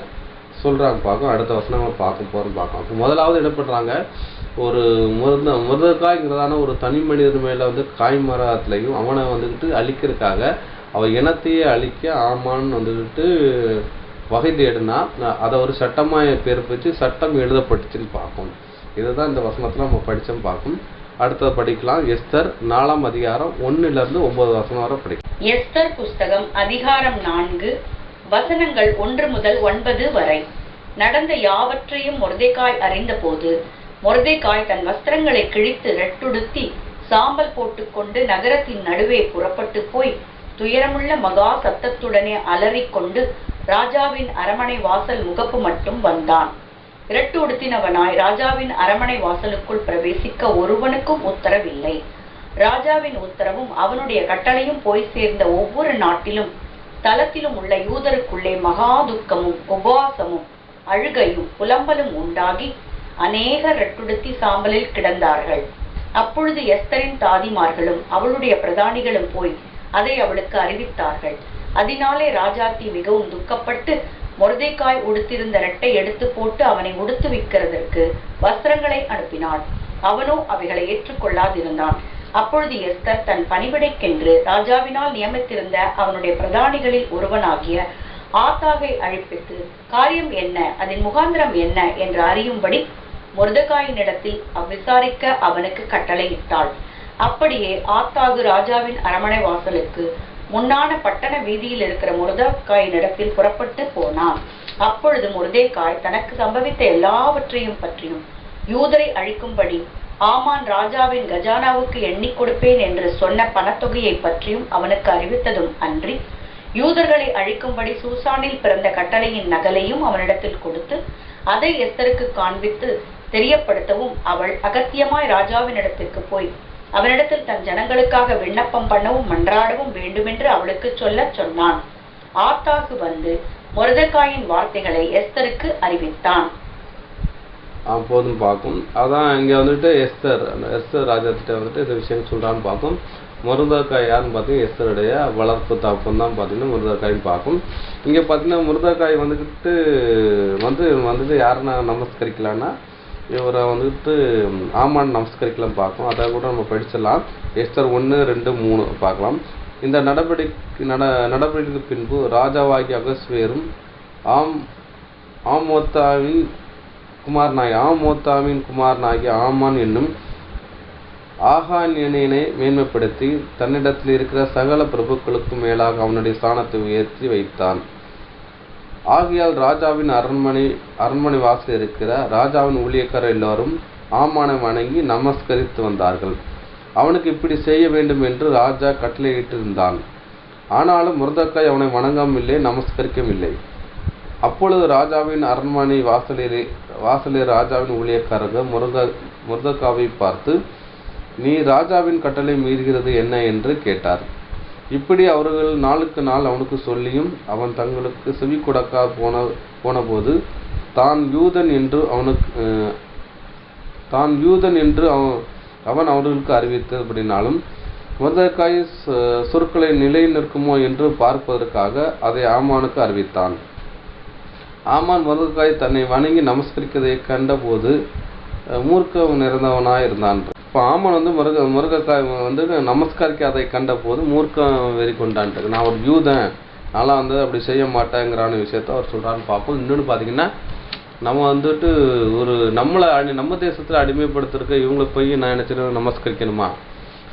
சொல்கிறாங்க பார்க்கும். அடுத்த வசனங்களை பார்க்க போகிறோம் பார்க்கும். அப்போ முதலாவது என்ன பண்ணுறாங்க, ஒரு மொர்தெகாய்ங்கிறதான ஒரு தனி மனிதர் மேலே வந்து காய் மரத்துலையும் அவனை வந்துக்கிட்டு அழிக்கிறதுக்காக அவன் இனத்தையே அழிக்க ஆமான் வந்துக்கிட்டு வகை தேடுனா அதை ஒரு சட்டமாக பிறப்பிச்சு சட்டம் எழுதப்பட்டுச்சுன்னு பார்க்கும். இதுதான் இந்த வசனத்தில் நம்ம படித்தோம் பார்க்கும். அடுத்தது படிக்கலாம். எஸ்தர் 4ஆம் அதிகாரம் 1 முதல் 9 வசனம் வரை படிக்கலாம். எஸ்தர் புஸ்தகம் அதிகாரம் 4 வசனங்கள் 1 முதல் 9 வரை. நடந்த யாவற்றையும் மொர்தெகாய் அறிந்தபோது மொர்தெகாய் தன் வஸ்திரங்களை கிழித்து ரெட்டுடுத்தி சாம்பல் போட்டுக்கொண்டு நகரத்தின் நடுவே புறப்பட்டு போய் துயரமுள்ள மகா சத்தத்துடனே அலறிக்கொண்டு ராஜாவின் அரமனை வாசல் முகப்பு மட்டும் வந்தான். இரட்டு உடுத்தினவனாய் ராஜாவின் அரமனை வாசலுக்குள் பிரவேசிக்க ஒருவனுக்கும் உத்தரவில்லை. ராஜாவின் உத்தரவும் அவனுடைய கட்டளையும் போய் சேர்ந்த ஒவ்வொரு நாட்டிலும் தலத்திலும் உள்ள யூதருக்குள்ளே மகா துக்கமும் உபவாசமும் அழுகையும் புலம்பலும் உண்டாகி அநேகர் ரெட்டுடுத்தி சாம்பலில் கிடந்தார்கள். அப்பொழுது எஸ்தரின் தாதிமார்களும் அவளுடைய பிரதானிகளும் போய் அதை அவளுக்கு அறிவித்தார்கள். அதனாலே ராஜாத்தி மிகவும் துக்கப்பட்டு மொர்தெகாய் உடுத்திருந்த ரெட்டை எடுத்து போட்டு அவனை உடுத்துவிக்கிறதற்கு வஸ்திரங்களை அனுப்பினாள். அவனோ அவைகளை ஏற்றுக்கொள்ளாதிருந்தான். அப்பொழுது எஸ்தர் தன் பணிவிடைக்கென்று ராஜாவினால் நியமித்திருந்த அவனுடைய பிரதானிகளில் ஒருவனாகிய ஆத்தாகை அழைப்பித்து காரியம் என்ன, அதன் முகாந்திரம் என்ன என்று அறியும்படி மொர்தெகாயினிடத்தில் விசாரிக்க அவனுக்கு கட்டளையிட்டாள். அப்படியே ஆத்தாகு ராஜாவின் அரமனை வாசலுக்கு முன்னான பட்டண வீதியில் இருக்கிற மொர்தெகாயினிடத்தில் புறப்பட்டு போனான். அப்பொழுது மொர்தெகாய் தனக்கு சம்பவித்த எல்லாவற்றையும் பற்றியும் யூதரை அழிக்கும்படி ஆமான் ராஜாவின் கஜானாவுக்கு எண்ணி கொடுப்பேன் என்று சொன்ன பணத்தொகையை பற்றியும் அவனுக்கு அறிவித்ததும் அன்றி யூதர்களை அழிக்கும்படி சூசானில் பிறந்த கட்டளையின் நகலையும் அவனிடத்தில் கொடுத்து அதை எஸ்தருக்கு காண்பித்து தெரியப்படுத்தவும் அவள் அகத்தியமாய் ராஜாவினிடத்திற்கு போய் அவனிடத்தில் தன் ஜனங்களுக்காக விண்ணப்பம் பண்ணவும் மன்றாடவும் வேண்டுமென்று அவளுக்கு சொல்லச் சொன்னான். ஆத்தாகு வந்து மொர்தெகாயின் வார்த்தைகளை எஸ்தருக்கு அறிவித்தான். போதும் பார்க்கும். அதான் இங்கே வந்துட்டு எஸ்தர் ராஜாத்திட்ட வந்துட்டு இந்த விஷயம் சொல்கிறான்னு பார்க்கும். மொர்தெகாய் யாருன்னு பார்த்தீங்கன்னா எஸ்தருடைய வளர்ப்பு தாப்பம் தான் பார்த்தீங்கன்னா மொர்தெகாய்ன்னு பார்க்கும். இங்கே பார்த்தீங்கன்னா மொர்தெகாய் வந்துட்டு யாரை நமஸ்கரிக்கலான்னா இவரை வந்துட்டு ஆமான் நமஸ்கரிக்கலாம் பார்க்கும். அதை கூட நம்ம படிச்சிடலாம். எஸ்தர் 1, 2, 3 பார்க்கலாம். இந்த நடவடிக்கைக்கு பின்பு ராஜாவாகிய அகஸ்வேரும் ஆமோத்தாவின் குமாரனாகிய ஆமோத்தாவின் குமாரனாகிய ஆமான் என்னும் ஆகானியனை மேன்மைப்படுத்தி தன்னிடத்தில் இருக்கிற சகல பிரபுக்களுக்கும் மேலாக அவனுடைய ஸ்தானத்தை உயர்த்தி வைத்தான். ஆகையால் ராஜாவின் அரண்மனை வாசல் இருக்கிற ராஜாவின் ஊழியக்காரர் எல்லாரும் ஆமானை வணங்கி நமஸ்கரித்து வந்தார்கள். அவனுக்கு இப்படி செய்ய வேண்டும் என்று ராஜா கட்டளையிட்டிருந்தான். ஆனாலும் மொர்தெகாய் அவனை வணங்கவில்லை, நமஸ்கரிக்கவில்லை. அப்பொழுது ராஜாவின் அரண்மனை வாசலில் ராஜாவின் ஊழியக்காரர்கள் மொர்தெகாயை பார்த்து, நீ ராஜாவின் கட்டளை மீறுகிறது என்ன என்று கேட்டார். இப்படி அவர்கள் நாளுக்கு நாள் அவனுக்கு சொல்லியும் அவன் தங்களுக்கு செவி கொடுக்க போனபோது தான் யூதன் என்று அவன் அவர்களுக்கு அறிவித்தபடினாலும் மொர்தெகாய் சொற்களை நிலை நிற்குமோ என்று பார்ப்பதற்காக அதை ஆமானுக்கு அறிவித்தான். ஆமான் மொர்தெகாய் தன்னை வணங்கி நமஸ்கரிக்கதை கண்டபோது மூர்க்கம் நிறைந்தவனாய் இருந்தான். இப்போ ஆமான் மொர்தெகாய் நமஸ்கரிக்க அதை கண்ட போது மூர்க்கம் வெறி கொண்டான்ட்டு, நான் ஒரு யூதன், நான்லாம் அப்படி செய்ய மாட்டேங்கிறான விஷயத்த அவர் சொல்கிறான்னு பார்ப்போம். இன்னொன்று பார்த்தீங்கன்னா, நம்ம ஒரு நம்ம தேசத்தில் அடிமைப்படுத்திருக்க இவங்களுக்கு போய் நான் நினச்சிட்டு நமஸ்கரிக்கணுமா?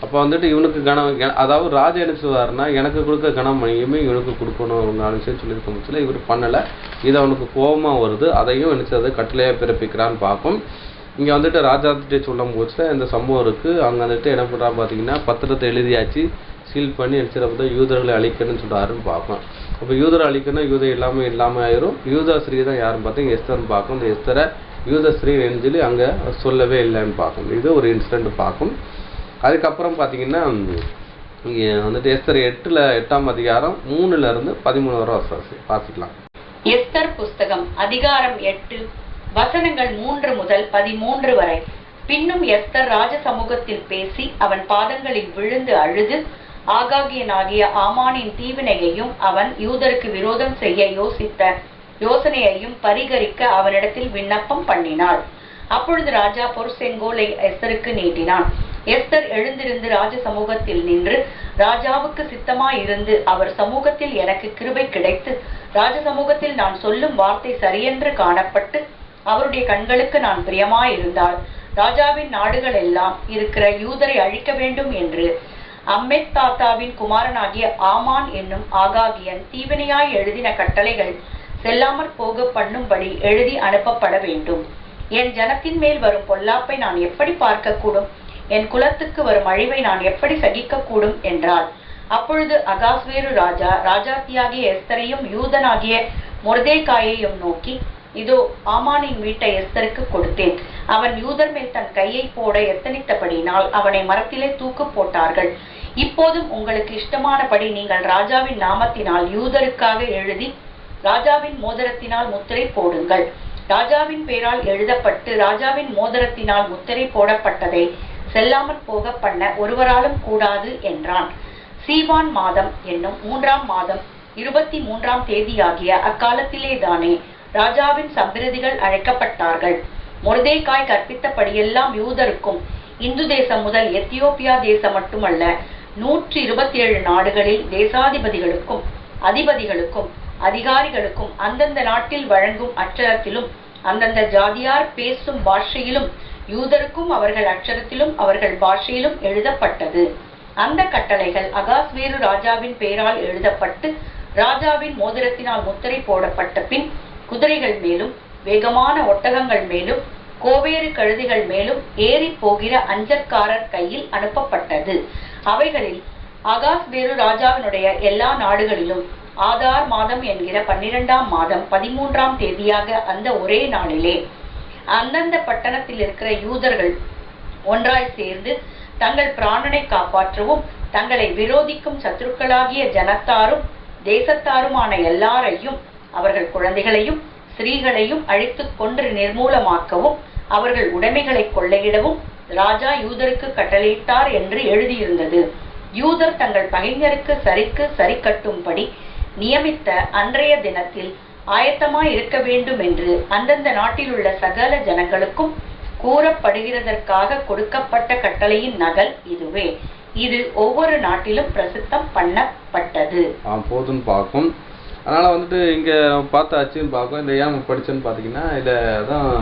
அப்போ இவனுக்கு கணம், அதாவது ராஜா என்ன சொல்லுவாருன்னா, எனக்கு கொடுக்க கணம் மையமே இவனுக்கு கொடுக்கணும் ஒரு விஷயம் சொல்லியிருக்க முடியல. இவர் பண்ணலை. இது அவனுக்கு கோபமாக வருது. அதையும் நினச்சதை கட்டளையாக பிறப்பிக்கிறான்னு பார்ப்போம். இங்கே ராஜாத்திட்டே சொல்லும் போது இந்த சம்பவம் இருக்குது. அங்கே என்ன பண்ணுறா பார்த்தீங்கன்னா, பத்திரத்தை எழுதியாச்சு, சீல் பண்ணி அடிச்சிடப்போ யூதர்களை அழிக்கணும்னு சொல்கிறாருன்னு பார்ப்போம். அப்போ யூதரை அழிக்கணும், யூதர் இல்லாமல் ஆயிரும். யூதா ஸ்ரீ தான் யாருன்னு பார்த்தீங்க, எஸ்தர்னு பார்க்கும். இந்த எஸ்தரை யூத ஸ்ரீ சொல்லி அங்கே சொல்லவே இல்லைன்னு பார்க்கும். இது ஒரு இன்சிடென்ட் பார்க்கும். அதுக்கப்புறம் பார்த்தீங்கன்னா, இங்கே எஸ்தர் 8ஆம் அதிகாரம் 3 to 13 வரை வாசிக்கலாம். எஸ்தர் புஸ்தகம் அதிகாரம் 8 வசனங்கள் 3 முதல் 13 வரை. பின்னும் எஸ்தர் ராஜ சமூகத்தில் பேசி அவன் பாதங்களில் விழுந்து அழுது ஆகாகியனாகிய ஆமானின் தீவினையையும் அவன் யூதருக்கு விரோதம் செய்ய யோசித்த யோசனையையும் பரிகரிக்க அவனிடத்தில் விண்ணப்பம் பண்ணினாள். அப்பொழுது ராஜா பொற்செங்கோலை எஸ்தருக்கு நீட்டினான். எஸ்தர் எழுந்திருந்து ராஜ சமூகத்தில் நின்று, ராஜாவுக்கு சித்தமாயிருந்து அவர் சமூகத்தில் எனக்கு கிருபை கிடைத்து ராஜ சமூகத்தில் நான் சொல்லும் வார்த்தை சரியென்று காணப்பட்டு அவருடைய கண்களுக்கு நான் பிரியமாயிருந்தால் ராஜாவின் நாடுகள் எல்லாம் இருக்கிற யூதரை அழிக்க வேண்டும் என்று அம்மெத்தாத்தாவின் குமாரனாகிய ஆமான் என்னும் ஆகாகியன் தீவினையாய் எழுதின கட்டளைகள் செல்லாமற் போக பண்ணும்படி எழுதி அனுப்பப்பட வேண்டும். என் ஜனத்தின் மேல் வரும் பொல்லாப்பை நான் எப்படி பார்க்கக்கூடும்? என் குலத்துக்கு வரும் அழிவை நான் எப்படி சகிக்கக்கூடும் என்றாள். அப்பொழுது அகாஸ்வேரு ராஜா ராஜாத்தியாகிய எஸ்தரையும் யூதனாகிய மொர்தெகாயையும் நோக்கி, இதோ ஆமானின் வீட்டை எஸ்தருக்கு கொடுத்தேன். அவன் யூதர் மேல் தன் கையை போட எத்தனித்தபடினால் அவனை மரத்திலே தூக்கு போட்டார்கள். இப்போதும் உங்களுக்கு இஷ்டமானபடி நீங்கள் ராஜாவின் நாமத்தினால் யூதருக்காக எழுதி ராஜாவின் மோதிரத்தினால் முத்திரை போடுங்கள். ராஜாவின் பேரால் எழுதப்பட்டு ராஜாவின் மோதிரத்தினால் முத்திரை போடப்பட்டதை செல்லாமற் போக பண்ண ஒருவராலும் கூடாது என்றான். சீவான் மாதம் என்னும் 3ஆம் மாதம் 23ஆம் தேதியாகிய அக்காலத்திலே தானே ராஜாவின் சம்பிரதிகள் அழைக்கப்பட்டார்கள். மொர்தெகாய் கற்பித்தபடியெல்லாம் யூதருக்கும் இந்து தேசம் முதல் எத்தியோப்பியா தேசம் மட்டுமல்ல 127 நாடுகளில் தேசாதிபதிகளுக்கும் அதிபதிகளுக்கும் அதிகாரிகளுக்கும் அந்தந்த நாட்டில் வழங்கும் அச்சரத்திலும் அந்தந்த ஜாதியார் பேசும் பாஷையிலும் யூதருக்கும் அவர்கள் அச்சரத்திலும் அவர்கள் பாஷையிலும் எழுதப்பட்டது. அந்த கட்டளைகள் அகாஸ்வேரு ராஜாவின் பெயரால் எழுதப்பட்டு ராஜாவின் மோதிரத்தினால் முத்திரை போடப்பட்ட பின் குதிரைகள் மேலும் வேகமான ஒட்டகங்கள் மேலும் கோவேறு கழுதைகள் மேலும் ஏறி போகிற அஞ்சற்காரர் கையில் அனுப்பப்பட்டது. அவைகளில் அகாஸ்வேரு ராஜாவினுடைய எல்லா நாடுகளிலும் ஆதார் மாதம் என்கிற 12ஆம் மாதம் 13ஆம் தேதியாக அந்த ஒரே நாளிலே அந்தந்த பட்டணத்தில் இருக்கிற யூதர்கள் ஒன்றாய் சேர்ந்து தங்கள் பிராணனை காப்பாற்றவும் தங்களை விரோதிக்கும் சத்துருக்களாகிய ஜனத்தாரும் தேசத்தாருமான எல்லாரையும் அவர்கள் குழந்தைகளையும் ஸ்திரீகளையும் அழித்து கொன்று நிர்மூலமாக்கவும் அவர்கள் உடைமைகளை கொள்ளையிடவும் ராஜா யூதருக்கு கட்டளையிட்டார் என்று எழுதியிருந்தது. யூதர் தங்கள் பகைஞருக்கு சரி கட்டும்படி நியமித்த அன்றைய தினத்தில் ஆயத்தமாய் இருக்க வேண்டும் என்று அந்தந்த நாட்டில் உள்ள சகல ஜனங்களுக்கும் கூறப்படுகிறதற்காக கொடுக்கப்பட்ட கட்டளையின் நகல் இதுவே. இது ஒவ்வொரு நாட்டிலும் பிரசித்தம் பண்ணப்பட்டது. போதுன்னு பார்க்கும். அதனால இங்க பார்த்தாச்சுன்னு பார்க்கும். இந்த ஏன் படிச்சேன்னு பார்த்தீங்கன்னா, இதில் தான்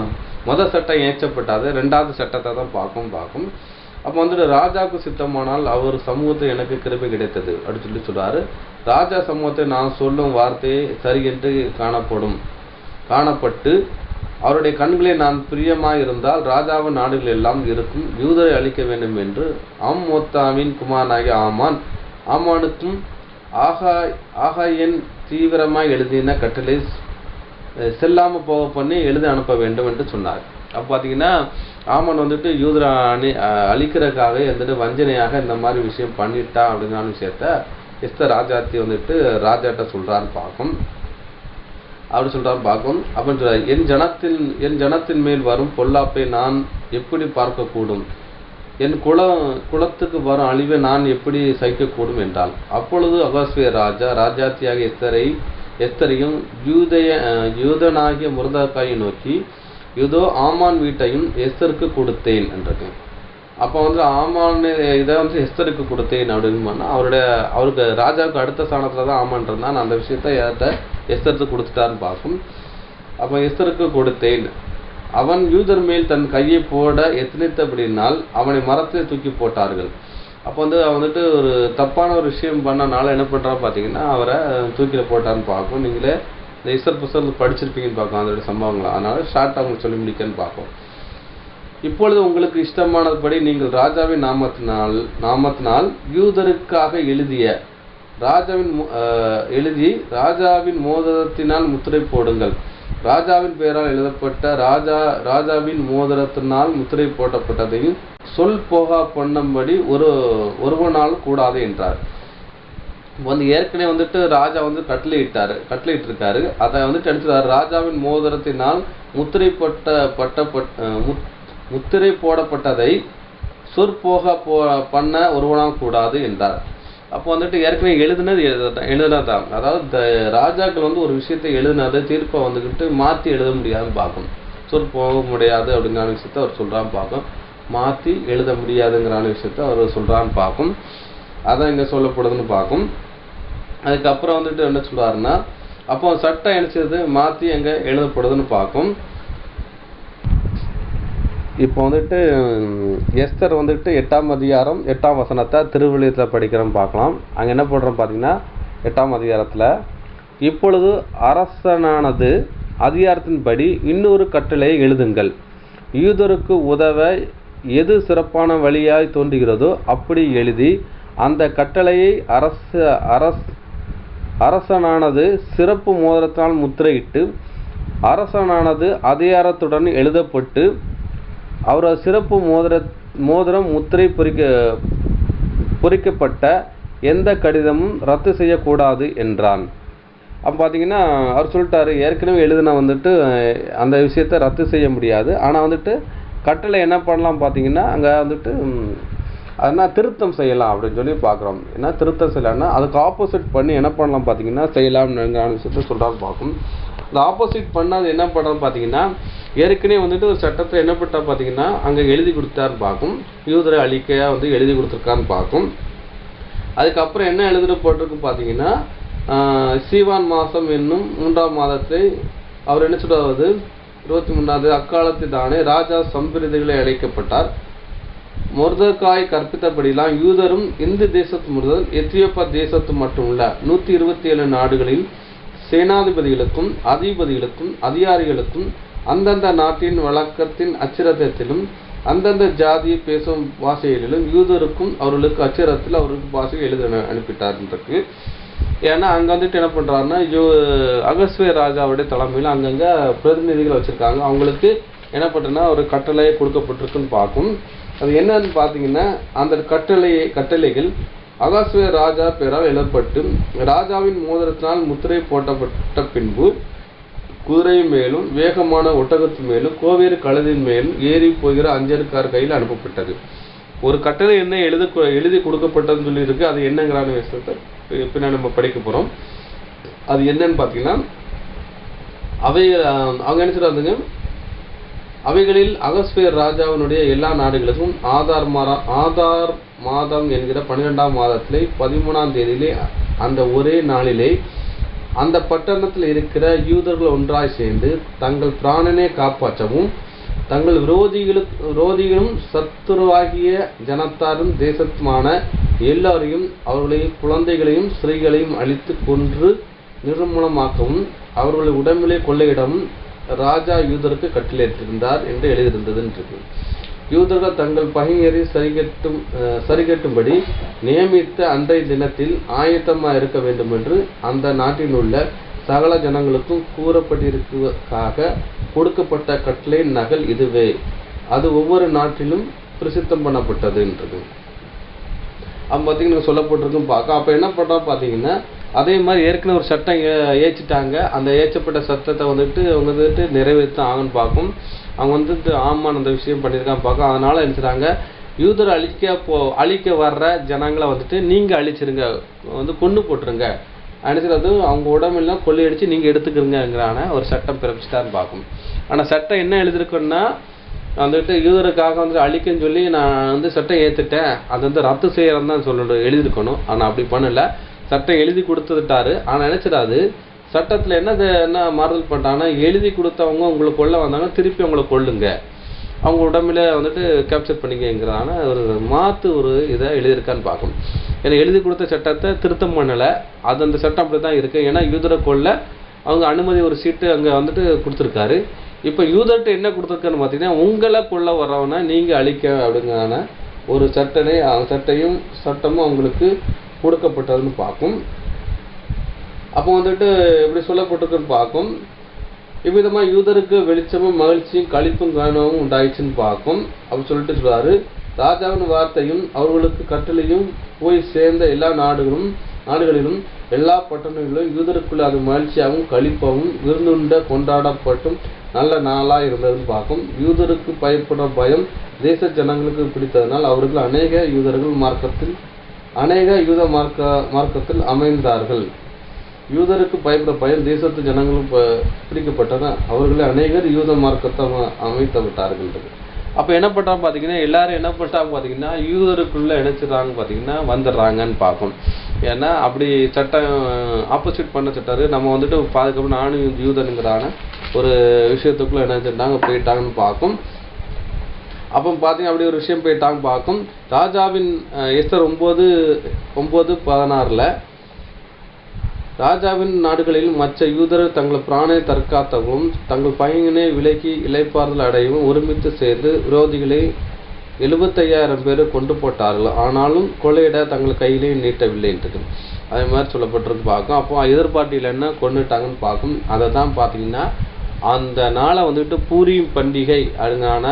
முதல் சட்டம் ஏற்றப்பட்டாது, 2வது சட்டத்தை தான் பார்க்கும். அப்போ வந்துட்டு ராஜாவுக்கு சித்தமானால் அவர் சமூகத்தை எனக்கு கிருபை கிடைத்தது அப்படின்னு சொல்றாரு. ராஜா சமூகத்தை நான் சொல்லும் வார்த்தையை சரி என்று காணப்பட்டு அவருடைய கண்களில் நான் பிரியமாய் இருந்தால் ராஜாவின் நாடுகள் எல்லாம் இருக்கும், யூதரை அழிக்க வேண்டும் என்று அம்மோத்தாவின் குமாரனாகிய ஆமானுக்கும் ஆகாயன் தீவிரமாய் எழுதின கட்டளை செல்லாம போக பண்ணி எழுதி அனுப்ப வேண்டும் என்று சொன்னார். அப்போ பார்த்தீங்கன்னா ஆமான் வந்துட்டு யூதரை அழிக்கிறதுக்காக வந்துட்டு வஞ்சனையாக இந்த மாதிரி விஷயம் பண்ணிட்டா அப்படிங்கிற விஷயத்த எஸ்தர் ராஜாத்தி வந்துட்டு ராஜாட்ட சொல்றான்னு பார்க்கும். அப்படி சொல்றான்னு பார்க்கும். அப்படின்னு சொல்றாரு, என் ஜனத்தின் மேல் வரும் பொல்லாப்பை நான் எப்படி பார்க்கக்கூடும், என் குலத்துக்கு வரும் அழிவை நான் எப்படி சகிக்கக்கூடும் என்றால், அப்பொழுது அகாஸ்வேர் ராஜாத்தியாக எஸ்தரையும் யூதனாகிய முர்தகாயை நோக்கி, இதோ ஆமான் வீட்டையும் எஸ்தருக்கு கொடுத்தேன் என்றது. அப்போ வந்து ஆமான் இதை வந்து எஸ்தருக்கு கொடுத்தேன் அப்படின்னு அவருக்கு ராஜாவுக்கு அடுத்த ஸ்தானத்துல தான் ஆமான் இருந்தான். அந்த விஷயத்த யார்கிட்ட எஸ்தருக்கு கொடுத்துட்டான்னு பார்க்கும். அப்போ எஸ்தருக்கு கொடுத்தேன், அவன் யூதர் மேல் தன் கையை போட எத்தனித்தபடினால் அவனை மரத்தில் தூக்கி போட்டார்கள். அப்போ வந்து அவன் வந்துட்டு ஒரு தப்பான ஒரு விஷயம் பண்ணனால என்ன பண்ணுறான்னு பார்த்தீங்கன்னா அவரை தூக்கில போட்டான்னு பார்க்கும். நீங்களே இந்த எஸ்தர் புத்தகத்தில் படிச்சிருப்பீங்கன்னு பார்க்கும் அதோட சம்பவங்களை. அதனால ஷார்ட் அவங்களுக்கு சொல்லி முடிக்கன்னு பார்ப்போம். இப்பொழுது உங்களுக்கு இஷ்டமானபடி நீங்கள் ராஜாவின் நாமத்தினால் யூதருக்காக எழுதி ராஜாவின் மோதிரத்தினால் முத்திரை போடுங்கள். ராஜாவின் பெயரால் எழுதப்பட்ட ராஜாவின் மோதிரத்தினால் முத்திரை போடப்பட்டதையும் சொல் போகா பண்ணும்படி ஒருவனால் கூடாது என்றார். வந்து ஏற்கனவே வந்துட்டு ராஜா வந்து கட்டளையிட்டிருக்காரு. அதை வந்துட்டு நினைச்சாரு, ராஜாவின் மோதிரத்தினால் முத்திரை போடப்பட்டதை சொற்போக பண்ண ஒருவனால் கூடாது என்றார். அப்போ வந்துட்டு ஏற்கனவே எழுதுனதான், அதாவது ராஜாக்கள் வந்து ஒரு விஷயத்தை எழுதினதை தீர்ப்பை வந்துக்கிட்டு மாற்றி எழுத முடியாதுன்னு பார்க்கணும். சொற்போக முடியாது அப்படிங்கிற விஷயத்த அவர் சொல்றான்னு பார்க்கும். மாற்றி எழுத முடியாதுங்கிற விஷயத்த அவர் சொல்றான்னு பார்க்கும். அதான் இங்கே சொல்லப்படுதுன்னு பார்க்கும். அதுக்கப்புறம் வந்துட்டு என்ன சொல்றாருன்னா, அப்போ சட்டம் நினைச்சது மாற்றி எங்கே எழுதப்படுதுன்னு பார்க்கும். இப்போ வந்துட்டு எஸ்தர் வந்துட்டு 8ஆம் அதிகாரம் 8ஆம் வசனத்தை திருவிழியத்தில் படிக்கிறோம் பார்க்கலாம். அங்கே என்ன பண்ணுறோம் பார்த்தீங்கன்னா 8ஆம் அதிகாரத்தில், இப்பொழுது அரசனானது அதிகாரத்தின்படி இன்னொரு கட்டளையை எழுதுங்கள். யூதருக்கு உதவ எது சிறப்பான வழியாய் தோன்றுகிறதோ அப்படி எழுதி அந்த கட்டளையை அரசனானது சிறப்பு மோதிரத்தினால் முத்திரையிட்டு அரசனானது அதிகாரத்துடன் எழுதப்பட்டு அவரது சிறப்பு மோதிரம் முத்திரை பொறிக்கப்பட்ட எந்த கடிதமும் ரத்து செய்யக்கூடாது என்றான். அப்போ பார்த்தீங்கன்னா அவர் சொல்லிட்டாரு, ஏற்கனவே எழுதின வந்துட்டு அந்த விஷயத்தை ரத்து செய்ய முடியாது. ஆனால் வந்துட்டு கட்டளை என்ன பண்ணலாம் பார்த்தீங்கன்னா அங்கே வந்துட்டு அதனால் திருத்தம் செய்யலாம் அப்படின்னு சொல்லி பார்க்குறோம். ஏன்னா திருத்தம் செய்யலாம்னா அதுக்கு ஆப்போசிட் பண்ணி என்ன பண்ணலாம் பார்த்தீங்கன்னா செய்யலாம்னு விஷயத்த சொல்கிறான்னு பார்க்கும். இந்த ஆப்போசிட் பண்ணால் அது என்ன பண்ணுறோன்னு பார்த்தீங்கன்னா, ஏற்கனவே வந்துட்டு ஒரு சட்டத்தை என்ன பண்ணா பார்த்தீங்கன்னா அங்கே எழுதி கொடுத்தான்னு பார்க்கும். யூதரை அழிக்கையாக வந்து எழுதி கொடுத்துருக்கான்னு பார்க்கும். அதுக்கப்புறம் என்ன எழுதிட்டு போட்டிருக்கு பார்த்தீங்கன்னா, சீவான் மாதம் என்னும் 3ஆம் மாதத்தை அவர் என்ன சொல்றாரு, 23வது அக்காலத்தில் தானே ராஜா சம்பிரதிகளை அழைக்கப்பட்டார். மொர்தெகாய் கற்பித்தபடிலாம் யூதரும் இந்து தேசத்து முதல் எத்தியோப்பியா தேசத்து மட்டுமல்ல 127 நாடுகளில் சேனாதிபதிகளுக்கும் அதிபதிகளுக்கும் அதிகாரிகளுக்கும் அந்தந்த நாட்டின் வழக்கத்தின் அச்சிரத்திலும் அந்தந்த ஜாதியை பேசும் பாஷைகளிலும் யூதருக்கும் அவர்களுக்கு அச்சிரத்தில் அவருக்கு பாஷையை எழுத அனுப்பிட்டார்ன்றது. ஏன்னா அங்கே வந்துட்டு என்ன பண்ணுறாருன்னா, அகஸ்வேர் ராஜாவுடைய தலைமையில் அங்கங்கே பிரதிநிதிகள் வச்சுருக்காங்க. அவங்களுக்கு என்ன பண்ணுறதுன்னா ஒரு கட்டளையை கொடுக்கப்பட்டிருக்குன்னு பார்க்கும். அது என்னன்னு பார்த்தீங்கன்னா, அந்த கட்டளைகள் அகாஸ்வேர் ராஜா பெயரால் எழுதப்பட்டு ராஜாவின் மோதிரத்தினால் முத்திரை போட்டப்பட்ட பின்பு குதிரை மேலும் வேகமான ஒட்டகத்து மேலும் கோவேறு கழுதின் மேலும் ஏறி போகிற அஞ்சலுக்கார் கையில் அனுப்பப்பட்டது. ஒரு கட்டளை என்ன எழுதி கொடுக்கப்பட்டதுன்னு சொல்லி இருக்கு. அது என்னங்கிறான விஷயத்தை பின்னாடி நம்ம படிக்க போறோம். அது என்னன்னு பார்த்தீங்கன்னா, அவங்க என்ன சொல்றாங்க, அவைகளில் அகஸ்வேர் ராஜாவினுடைய எல்லா நாடுகளுக்கும் ஆதார் மாதம் என்கிற 12ஆம் மாதத்திலே 13ஆம் தேதியிலே அந்த ஒரே நாளிலே அந்த பட்டணத்தில் இருக்கிற யூதர்கள் ஒன்றாய் சேர்ந்து தங்கள் பிராணனை காப்பாற்றவும் தங்கள் விரோதிகளும் சத்துருவாகிய ஜனத்தாரும் தேசத்துமான எல்லாரையும் அவர்களுடைய குழந்தைகளையும் ஸ்திரீகளையும் அழித்து கொன்று நிர்மூலமாக்கவும் அவர்களுடைய உடம்பிலே கொள்ளையிடவும் ராஜா யூதருக்கு கட்டளையிட்டிருந்தார் என்று எழுதியிருந்தது. யூதர்கள் தங்கள் பகைஞரை சரிகட்டும்படி நியமித்த அன்றைய தினத்தில் ஆயத்தமாக இருக்க வேண்டும் என்று அந்த நாட்டில் உள்ள சகல ஜனங்களுக்கும் கூறப்பட்டிருக்காக கொடுக்கப்பட்ட கட்டளையின் நகல் இதுவே. அது ஒவ்வொரு நாட்டிலும் பிரசித்தம் பண்ணப்பட்டது என்றது. அப்போ பார்த்தீங்கன்னா சொல்லப்பட்டிருக்கும் பார்க்க. அப்போ என்ன பண்ணுறோம் பார்த்தீங்கன்னா, அதே மாதிரி ஏற்கனவே ஒரு சட்டம் ஏற்றிட்டாங்க. அந்த ஏற்றப்பட்ட சட்டத்தை அவங்க நிறைவேற்ற ஆகுன்னு பார்க்கும். அவங்க ஆமான் அந்த விஷயம் பண்ணியிருக்காங்க பார்க்க. அதனால நினைச்சாங்க, யூதர் அழிக்க வர்ற ஜனங்களை நீங்கள் அழிச்சிருங்க, கொன்று போட்டுருங்க, அனுப்பிச்சது அவங்க உடம்பெல்லாம் கொள்ளையடிச்சு நீங்கள் எடுத்துக்கிறீங்கிறான ஒரு சட்டம் பிறப்பிச்சிட்டான்னு பார்க்கும். ஆனால் சட்டம் என்ன எழுதிருக்குன்னா, யூதருக்காக அழிக்கன்னு சொல்லி நான் சட்டம் ஏற்றுட்டேன், அது ரத்து செய்யறதுன்னு தான் எழுதியிருக்கணும். ஆனால் அப்படி பண்ணல, சட்டம் எழுதி கொடுத்துட்டாரு. ஆனால் நினைச்சிடாது சட்டத்தில் என்ன மாறுதல் பண்ணிட்டாங்கன்னா, எழுதி கொடுத்தவங்க உங்களுக்கு கொல்ல வந்தாங்க, திருப்பி அவங்களை கொல்லுங்க, அவங்க உடம்புல கேப்சர் பண்ணிக்கிறதான ஒரு ஒரு இதை எழுதியிருக்கான்னு பார்க்கும். ஏன்னா எழுதி கொடுத்த சட்டத்தை திருத்தம் பண்ணலை, அது அந்த சட்டம் அப்படி தான் இருக்குது. ஏன்னா யூதரை கொல்ல அவங்க அனுமதி ஒரு சீட்டு அங்கே கொடுத்துருக்காரு. இப்போ யூதர்கிட்ட என்ன கொடுத்துருக்கான்னு பார்த்தீங்கன்னா, உங்களை கொல்ல வர்றவனா நீங்கள் அழிக்க அப்படிங்கிறான ஒரு சட்டமும் அவங்களுக்கு கொடுக்கப்பட்டதுன்னு பார்க்கும். அப்போ எப்படி சொல்லப்பட்டிருக்குன்னு பார்க்கும். இவ்விதமாக யூதருக்கு வெளிச்சமும் மகிழ்ச்சியும் களிப்பும் கனவும் உண்டாயிடுச்சுன்னு பார்க்கும். அப்படி சொல்றாரு, ராஜாவின் வார்த்தையும் அவர்களுக்கு கட்டளையும் போய் சேர்ந்த எல்லா நாடுகளிலும் எல்லா பட்டணங்களிலும் யூதருக்குள்ள அது மகிழ்ச்சியாகவும் களிப்பாகவும் விருந்துண்ட கொண்டாடப்பட்டும் நல்ல நாளா இருந்ததுன்னு பார்க்கும். யூதருக்கு பயப்படுற பயம் தேச ஜனங்களுக்கு பிடித்ததனால் அவர்கள் அநேக யூத மார்க்கத்தில் அமைந்தார்கள். யூதருக்கு பயப்பட பயம் தேசத்து ஜனங்களும் பிடிக்கப்பட்டன, அவர்களே அநேகர் யூத மார்க்கத்தை அமைத்து விட்டார்கள். அப்போ என்ன பண்ணுறாங்க பார்த்தீங்கன்னா, எல்லாரும் என்ன பண்ணுறாங்க பார்த்தீங்கன்னா, யூதருக்குள்ளே இணைச்சிடறாங்க பார்த்தீங்கன்னா வந்துடுறாங்கன்னு பார்க்கும். ஏன்னா அப்படி சட்டம் ஆப்போசிட் பண்ண சட்டாரு நம்ம பாதுகாப்பு நானும் யூதனுங்கிறான ஒரு விஷயத்துக்குள்ளே இணைச்சிட்டாங்க போயிட்டாங்கன்னு பார்க்கும். அப்போ பார்த்தீங்கன்னா அப்படி ஒரு விஷயம் போயிட்டாங்க பார்க்கும். ராஜாவின் எஸ்தர் 9:16 ராஜாவின் நாடுகளில் மற்ற யூதர் தங்கள் பிராணை தற்காத்தவும் தங்கள் பகையினை விலக்கி இளைப்பாறுதல் அடையவும் ஒருமித்து சேர்ந்து விரோதிகளை 75,000 பேர் கொண்டு போட்டார்கள். ஆனாலும் கொள்ளையிட தங்கள் கையிலே நீட்டவில்லை என்றது. அதே மாதிரி சொல்லப்பட்டிருக்கு பார்க்கும். அப்போ எதிர்பார்ட்டியில் என்ன கொண்டுட்டாங்கன்னு பார்க்கும். அதை தான் பார்த்தீங்கன்னா அந்த நாளை பூரியும் பண்டிகை அதுங்கான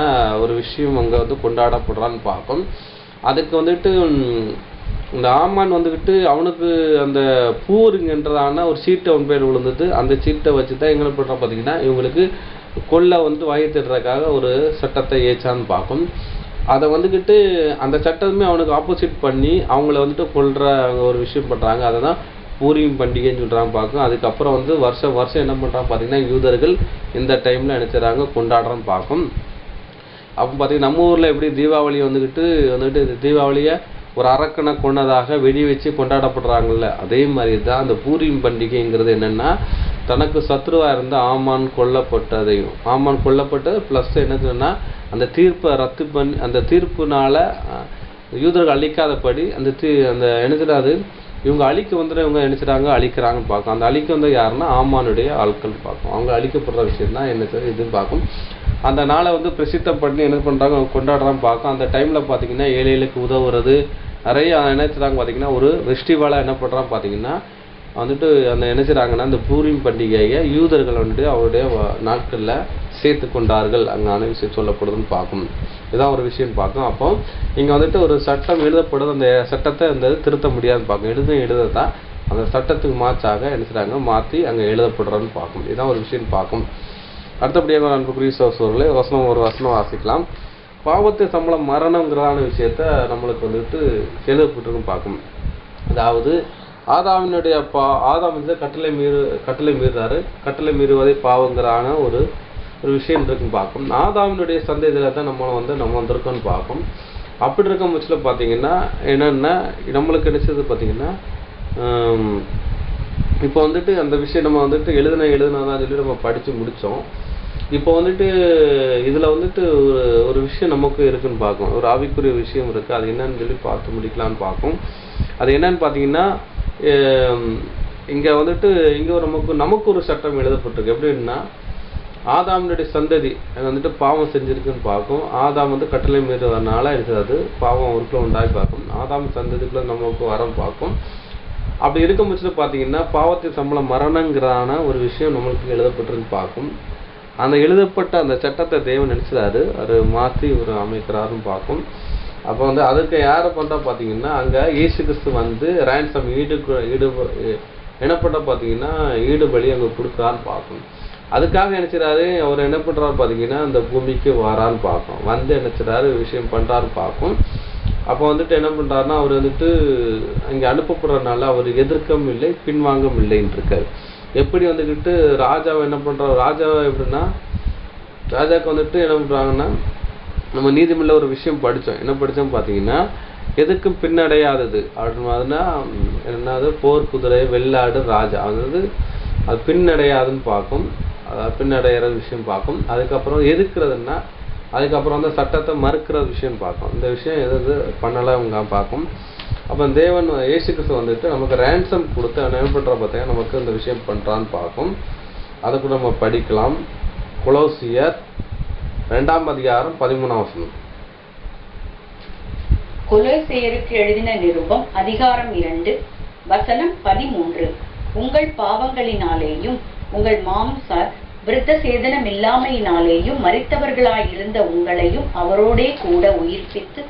ஒரு விஷயம் அங்கே கொண்டாடப்படுறான்னு பார்க்கும். அதுக்கு இந்த ஆமான் அவனுக்கு அந்த பூருங்கன்றதான ஒரு சீட்டை அவன் பேர் விழுந்தது. அந்த சீட்டை வச்சு தான் எங்களை பண்ணுறோம் பார்த்தீங்கன்னா இவங்களுக்கு கொல்லை வகைத்திடுறதுக்காக ஒரு சட்டத்தை ஏச்சான்னு பார்க்கும். அதை அந்த சட்டமே அவனுக்கு ஆப்போசிட் பண்ணி அவங்கள கொல்ற ஒரு விஷயம் பண்ணுறாங்க. அதை தான் பூரியும் பண்டிகைன்னு சொல்கிறாங்க பார்க்கும். அதுக்கப்புறம் வருஷம் என்ன பண்ணுறாங்க பார்த்தீங்கன்னா யூதர்கள் இந்த டைமில் நினைச்சுறாங்க கொண்டாடுறான்னு பார்க்கும். அப்போ பார்த்தீங்கன்னா நம்ம ஊரில் எப்படி தீபாவளி தீபாவளியை ஒரு அரக்கனை கொண்டதாக வெடி வச்சு கொண்டாடப்படுறாங்கல்ல, அதே மாதிரி தான் அந்த பூரியும் பண்டிகைங்கிறது என்னென்னா தனக்கு சத்ருவாக இருந்த ஆமான் கொல்லப்பட்டது ப்ளஸ் என்னதுன்னா அந்த தீர்ப்பை ரத்து பண்ணி அந்த தீர்ப்புனால யூதர்கள் அழிக்காதபடி அந்த என்னது இவங்க அழிக்க இவங்க நினைச்சிட்டாங்க அழிக்கிறாங்கன்னு பார்க்கும். அந்த அழிக்க யாருன்னா ஆமானுடைய ஆட்கள் பார்க்கும். அவங்க அழிக்கப்படுற விஷயம் தான் என்ன இதுன்னு பார்க்கும். அந்த நாளை பிரசித்தம் பண்ணி என்ன பண்ணுறாங்க கொண்டாடுறான்னு பார்க்கும். அந்த டைமில் பார்த்தீங்கன்னா ஏழைகளுக்கு உதவுறது நிறைய நினைச்சிட்டாங்க பார்த்தீங்கன்னா ஒரு ஃபெஸ்டிவலாக என்ன பண்ணுறான்னு பார்த்தீங்கன்னா அந்த நினைச்சிட்டாங்கன்னா அந்த பூரிம் பண்டிகையை யூதர்கள் அவருடைய நாட்களில் சேர்த்து கொண்டார்கள் அங்கான விஷயம் சொல்லப்படுதுன்னு பார்க்கும். இதுதான் ஒரு விஷயம் பார்க்கும். அப்போ இங்கே ஒரு சட்டம் எழுதப்படுது, அந்த சட்டத்தை திருத்த முடியாதுன்னு பார்க்கும். எழுதத்தான் அந்த சட்டத்துக்கு மாற்றாக நினைச்சிட்டாங்க மாற்றி அங்கே எழுதப்படுறன்னு பார்க்கும். இதுதான் ஒரு விஷயம் பார்க்கும். அடுத்தபடியாக அன்புக்குரிய சகோதரர்களே ஒரு வசனம் வாசிக்கலாம். பாவத்தை சம்பளம் மரணங்கிறதான விஷயத்த நம்மளுக்கு எழுதப்பட்டிருக்கும் பார்க்கும். அதாவது ஆதாமினுடைய ஆதாம் கட்டளை மீறாரு, கட்டளை மீறுவதை பாவங்கிறான ஒரு விஷயம் இருக்குன்னு பார்க்கும். ஆதாமினுடைய சந்ததியில் தான் நம்ம வந்திருக்கோன்னு பார்க்கும். அப்படி இருக்க பட்சத்தில் பார்த்தீங்கன்னா என்னென்னா நம்மளுக்கு நினைச்சது பார்த்தீங்கன்னா இப்போ அந்த விஷயம் நம்ம எழுதுனதான் சொல்லி நம்ம படித்து முடித்தோம். இப்போ வந்துட்டு இதில் வந்துட்டு ஒரு விஷயம் நமக்கு இருக்குன்னு பார்க்கும், ஒரு ஆவிக்குரிய விஷயம் இருக்குது. அது என்னன்னு சொல்லி பார்த்து முடிக்கலான்னு பார்க்கும். அது என்னன்னு பார்த்தீங்கன்னா, இங்கே வந்துட்டு இங்கே நமக்கு ஒரு சட்டம் எழுதப்பட்டிருக்கு. எப்படின்னா, ஆதாமுடைய சந்ததி வந்துட்டு பாவம் செஞ்சிருக்குன்னு பார்க்கும். ஆதாம் வந்து கட்டளை மீறதுனால இருக்காது, பாவம் அவருக்குள்ள உண்டாகி பார்க்கும். ஆதாம் சந்ததிக்குள்ள நமக்கு வரம் பார்க்கும். அப்படி இருக்கும் பட்சத்தில் பார்த்தீங்கன்னா, பாவத்தின் சம்பளம் மரணங்கிறான ஒரு விஷயம் நம்மளுக்கு எழுதப்பட்டிருக்குன்னு பார்க்கும். அந்த எழுதப்பட்ட அந்த சட்டத்தை தேவன் நினைச்சாரு, அது மாற்றி ஒரு அமைக்கிறாருன்னு பார்க்கும். அப்போ வந்து அதுக்கு யாரை பண்ணுறா பார்த்தீங்கன்னா, அங்கே இயேசு கிறிஸ்து வந்து ரேன்சம் என்னப்பட்ட பார்த்தீங்கன்னா ஈடுபலி அங்கே கொடுக்குறான்னு பார்க்கும். அதுக்காக நினைச்சாரு, அவர் என்ன பண்ணுறாரு பார்த்தீங்கன்னா, அந்த பூமிக்கு வரான்னு பார்க்கும். வந்து நினைச்சாரு விஷயம் பண்ணுறான்னு பார்க்கும். அப்போ வந்துட்டு என்ன பண்ணுறாருன்னா, அவர் வந்துட்டு அங்கே அனுப்பப்படுறதுனால அவர் எதிர்க்கவும் இல்லை பின்வாங்கவும் இல்லைன்னு இருக்காரு. எப்படி வந்துக்கிட்டு ராஜாவை என்ன பண்ணுறாரு, ராஜாவை எப்படின்னா, ராஜாவுக்கு வந்துட்டு என்ன பண்ணுறாங்கன்னா, நம்ம நீதிமன்ற ஒரு விஷயம் படித்தோம். என்ன படித்தோம் பார்த்தீங்கன்னா, எதுக்கும் பின்னடையாதது அப்படின்னா என்னது, போர் குதிரை வெள்ளாடு ராஜா, அதாவது அது பின்னடையாதுன்னு பார்க்கும். அதாவது பின்னடைகிற விஷயம் பார்க்கும். அதுக்கப்புறம் எதுக்குறதுன்னா, அதுக்கப்புறம் வந்து சட்டத்தை மறுக்கிற விஷயம் பார்க்கும். இந்த விஷயம் எது பண்ணலை அவங்க பார்க்கும். அப்போ தேவன் இயேசு கிறிஸ்து வந்துட்டு நமக்கு ரேன்சம் கொடுத்து என்ன பண்ணுற பார்த்தீங்கன்னா நமக்கு இந்த விஷயம் பண்ணுறான்னு பார்க்கும். அதை கூட நம்ம படிக்கலாம். கொலோசியர் 2ஆம் அதிகாரம் 13ஆம் வசனம். கொலோசியருக்கு எழுதின நிருபம் அதிகாரம் 2 வசனம் 13. உங்கள் பாவங்களினாலேயும் உங்கள் மாம்ச விருத்த சேதனம் இல்லாமையினாலேயும் மரித்தவர்களாயிருந்த உங்களையும் அவரோடே கூட உயிர்ப்பித்து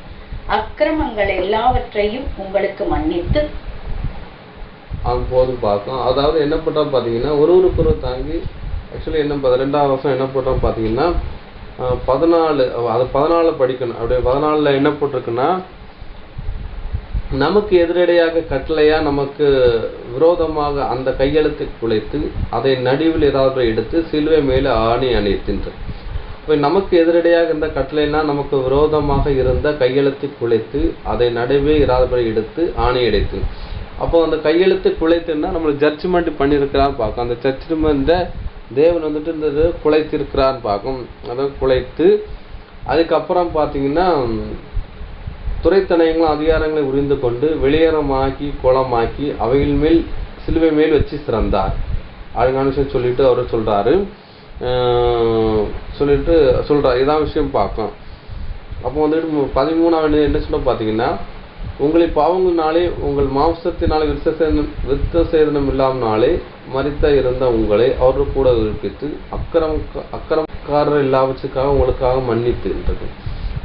அக்கிரமங்கள் எல்லாவற்றையும் உங்களுக்கு மன்னித்து போது பார்க்கும். அதாவது என்ன பண்ணுறோம் பார்த்தீங்கன்னா, ஒரு தாங்கி ஆக்சுவலி என்ன 2ஆம் வருஷம் என்ன பண்ணுறோம் பார்த்தீங்கன்னா 14 அது 14 படிக்கணும். அப்படியே 14 என்ன போட்டிருக்குன்னா, நமக்கு எதிரடையாக கட்டளையா நமக்கு விரோதமாக அந்த கையெழுத்தை குலைத்து அதை நடுவில் ஏதாவது எடுத்து சிலுவை மேலே ஆணி அணித்தின்ற. இப்போ நமக்கு எதிரடையாக இருந்த கட்டளைனா நமக்கு விரோதமாக இருந்த கையெழுத்தை குலைத்து அதை நடுவே இராதபடி எடுத்து ஆணி அடைத்து. அப்போ அந்த கையெழுத்து குலைத்துன்னா நம்மளுக்கு ஜட்ஜ்மெண்ட் பண்ணியிருக்கிறான்னு பார்க்கும். அந்த ஜட்ஜ்மெண்ட்டை தேவன் வந்துட்டு இந்த குலைத்திருக்கிறான்னு பார்க்கும். அதை குலைத்து அதுக்கப்புறம் பார்த்தீங்கன்னா துறைத்தனங்களும் அதிகாரங்களை உரிந்து கொண்டு வெளியேறமாக்கி கோலமாக்கி அவைகள் மேல் சிலுவை மேல் வச்சு சிறந்தார் அதுக்கான விஷயம் சொல்லிட்டு அவர் சொல்றாரு. இதான் விஷயம் பார்க்கும். அப்போ வந்துட்டு 13ஆவது என்ன சொல்ல பார்த்தீங்கன்னா, உங்களை பாவங்கள்னாலே உங்கள் மாம்சத்தினாலே விருத்த சேதனம் இல்லாமனாலே மரித்த இருந்த உங்களை அவர்கள் கூட உயிர்ப்பித்து அக்கிரமக்காரர் எல்லாவற்றுக்காக உங்களுக்காக மன்னித்து இருக்கு.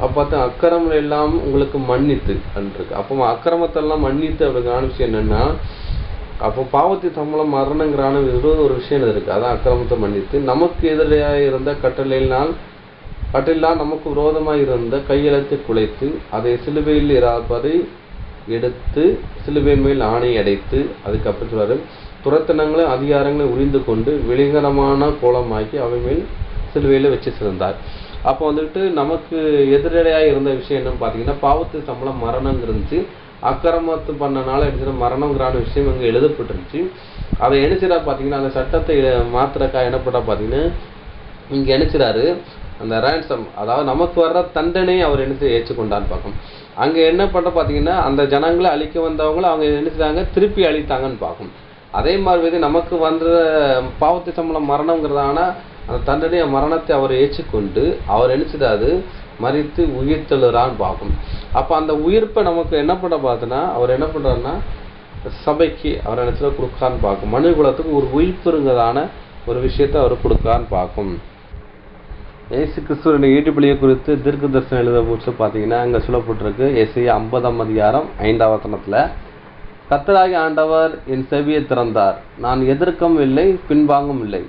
அப்போ பார்த்தா அக்கிரமம் எல்லாம் உங்களுக்கு மன்னித்து அன்றிருக்கு. அப்போ அக்கிரமத்தெல்லாம் மன்னித்து அப்படிங்கிற விஷயம் என்னன்னா, அப்போ பாவத்தை சம்பளம் மரணங்கிறான ஒரு விஷயம் இருக்கு. அதான் அக்கிரமத்தை மன்னித்து நமக்கு எதிராக இருந்த கட்டளையில் நமக்கு விரோதமாக இருந்த கையெழுத்தை குலைத்து அதை சிலுவையில் இராதபடி எடுத்து சிலுவையின் மேல் ஆணை அடைத்து அதுக்கப்புறம் சொல்றாரு துரத்தனங்களை அதிகாரங்களை உரிந்து கொண்டு வெளிகரமான கோலமாக்கி அவை மேல் சிலுவையில் வச்சு சிறந்தார். அப்போ வந்துட்டு நமக்கு எதிரடையாக இருந்த விஷயம் என்னன்னு பார்த்தீங்கன்னா, பாவத்து சம்பளம் மரணம் இருந்துச்சு. அக்கிரமத்து பண்ணனால என்ன மரணங்கிறான விஷயம் இங்கே எழுதப்பட்டுருச்சு. அதை நினைச்சிடா பார்த்தீங்கன்னா, அந்த சட்டத்தை மாத்திரக்கா என்னப்பட்டா பார்த்தீங்கன்னா இங்கே நினைச்சிடாரு அந்த ரேன்சம், அதாவது நமக்கு வர்ற தண்டனையை அவர் என்ன ஏற்றுக்கொண்டான்னு பார்க்கணும். அங்கே என்ன பண்ண பார்த்தீங்கன்னா, அந்த ஜனங்களை அழிக்க வந்தவங்களை அவங்க நினைச்சிட்டாங்க திருப்பி அழித்தாங்கன்னு பார்க்கணும். அதே மாதிரி நமக்கு வந்த பாவத்தை சம்பளம் மரணங்கிறதான அந்த தண்டனைய மரணத்தை அவர் ஏற்றுக்கொண்டு அவர் நினைச்சிடாது மறித்து உயிர்த்தெழுறான்னு பார்க்கணும். அப்போ அந்த உயிர்ப்பை நமக்கு என்ன பண்ண பார்த்தோன்னா, அவர் என்ன பண்ணுறாருன்னா சபைக்கு அவர் நினைச்சத கொடுக்கான்னு பார்க்கும். மனு குலத்துக்கு ஒரு உயிர்ப்புங்கிறதான ஒரு விஷயத்தை அவர் கொடுக்கான்னு பார்க்கும். இயேசு கிறிஸ்துவின் ஈடுபலியை குறித்து தீர்க்க தரிசனம் எழுத போச்சு பார்த்தீங்கன்னா, அங்கே சொல்லப்பட்டிருக்கு எஸ்ஐயா 50ஆம் அதிகாரம் 5ஆம் வசனத்தில், கர்த்தராகிய ஆண்டவர் என் செவியை திறந்தார், நான் எதிர்க்கவும் இல்லை பின்வாங்கவும் இல்லை.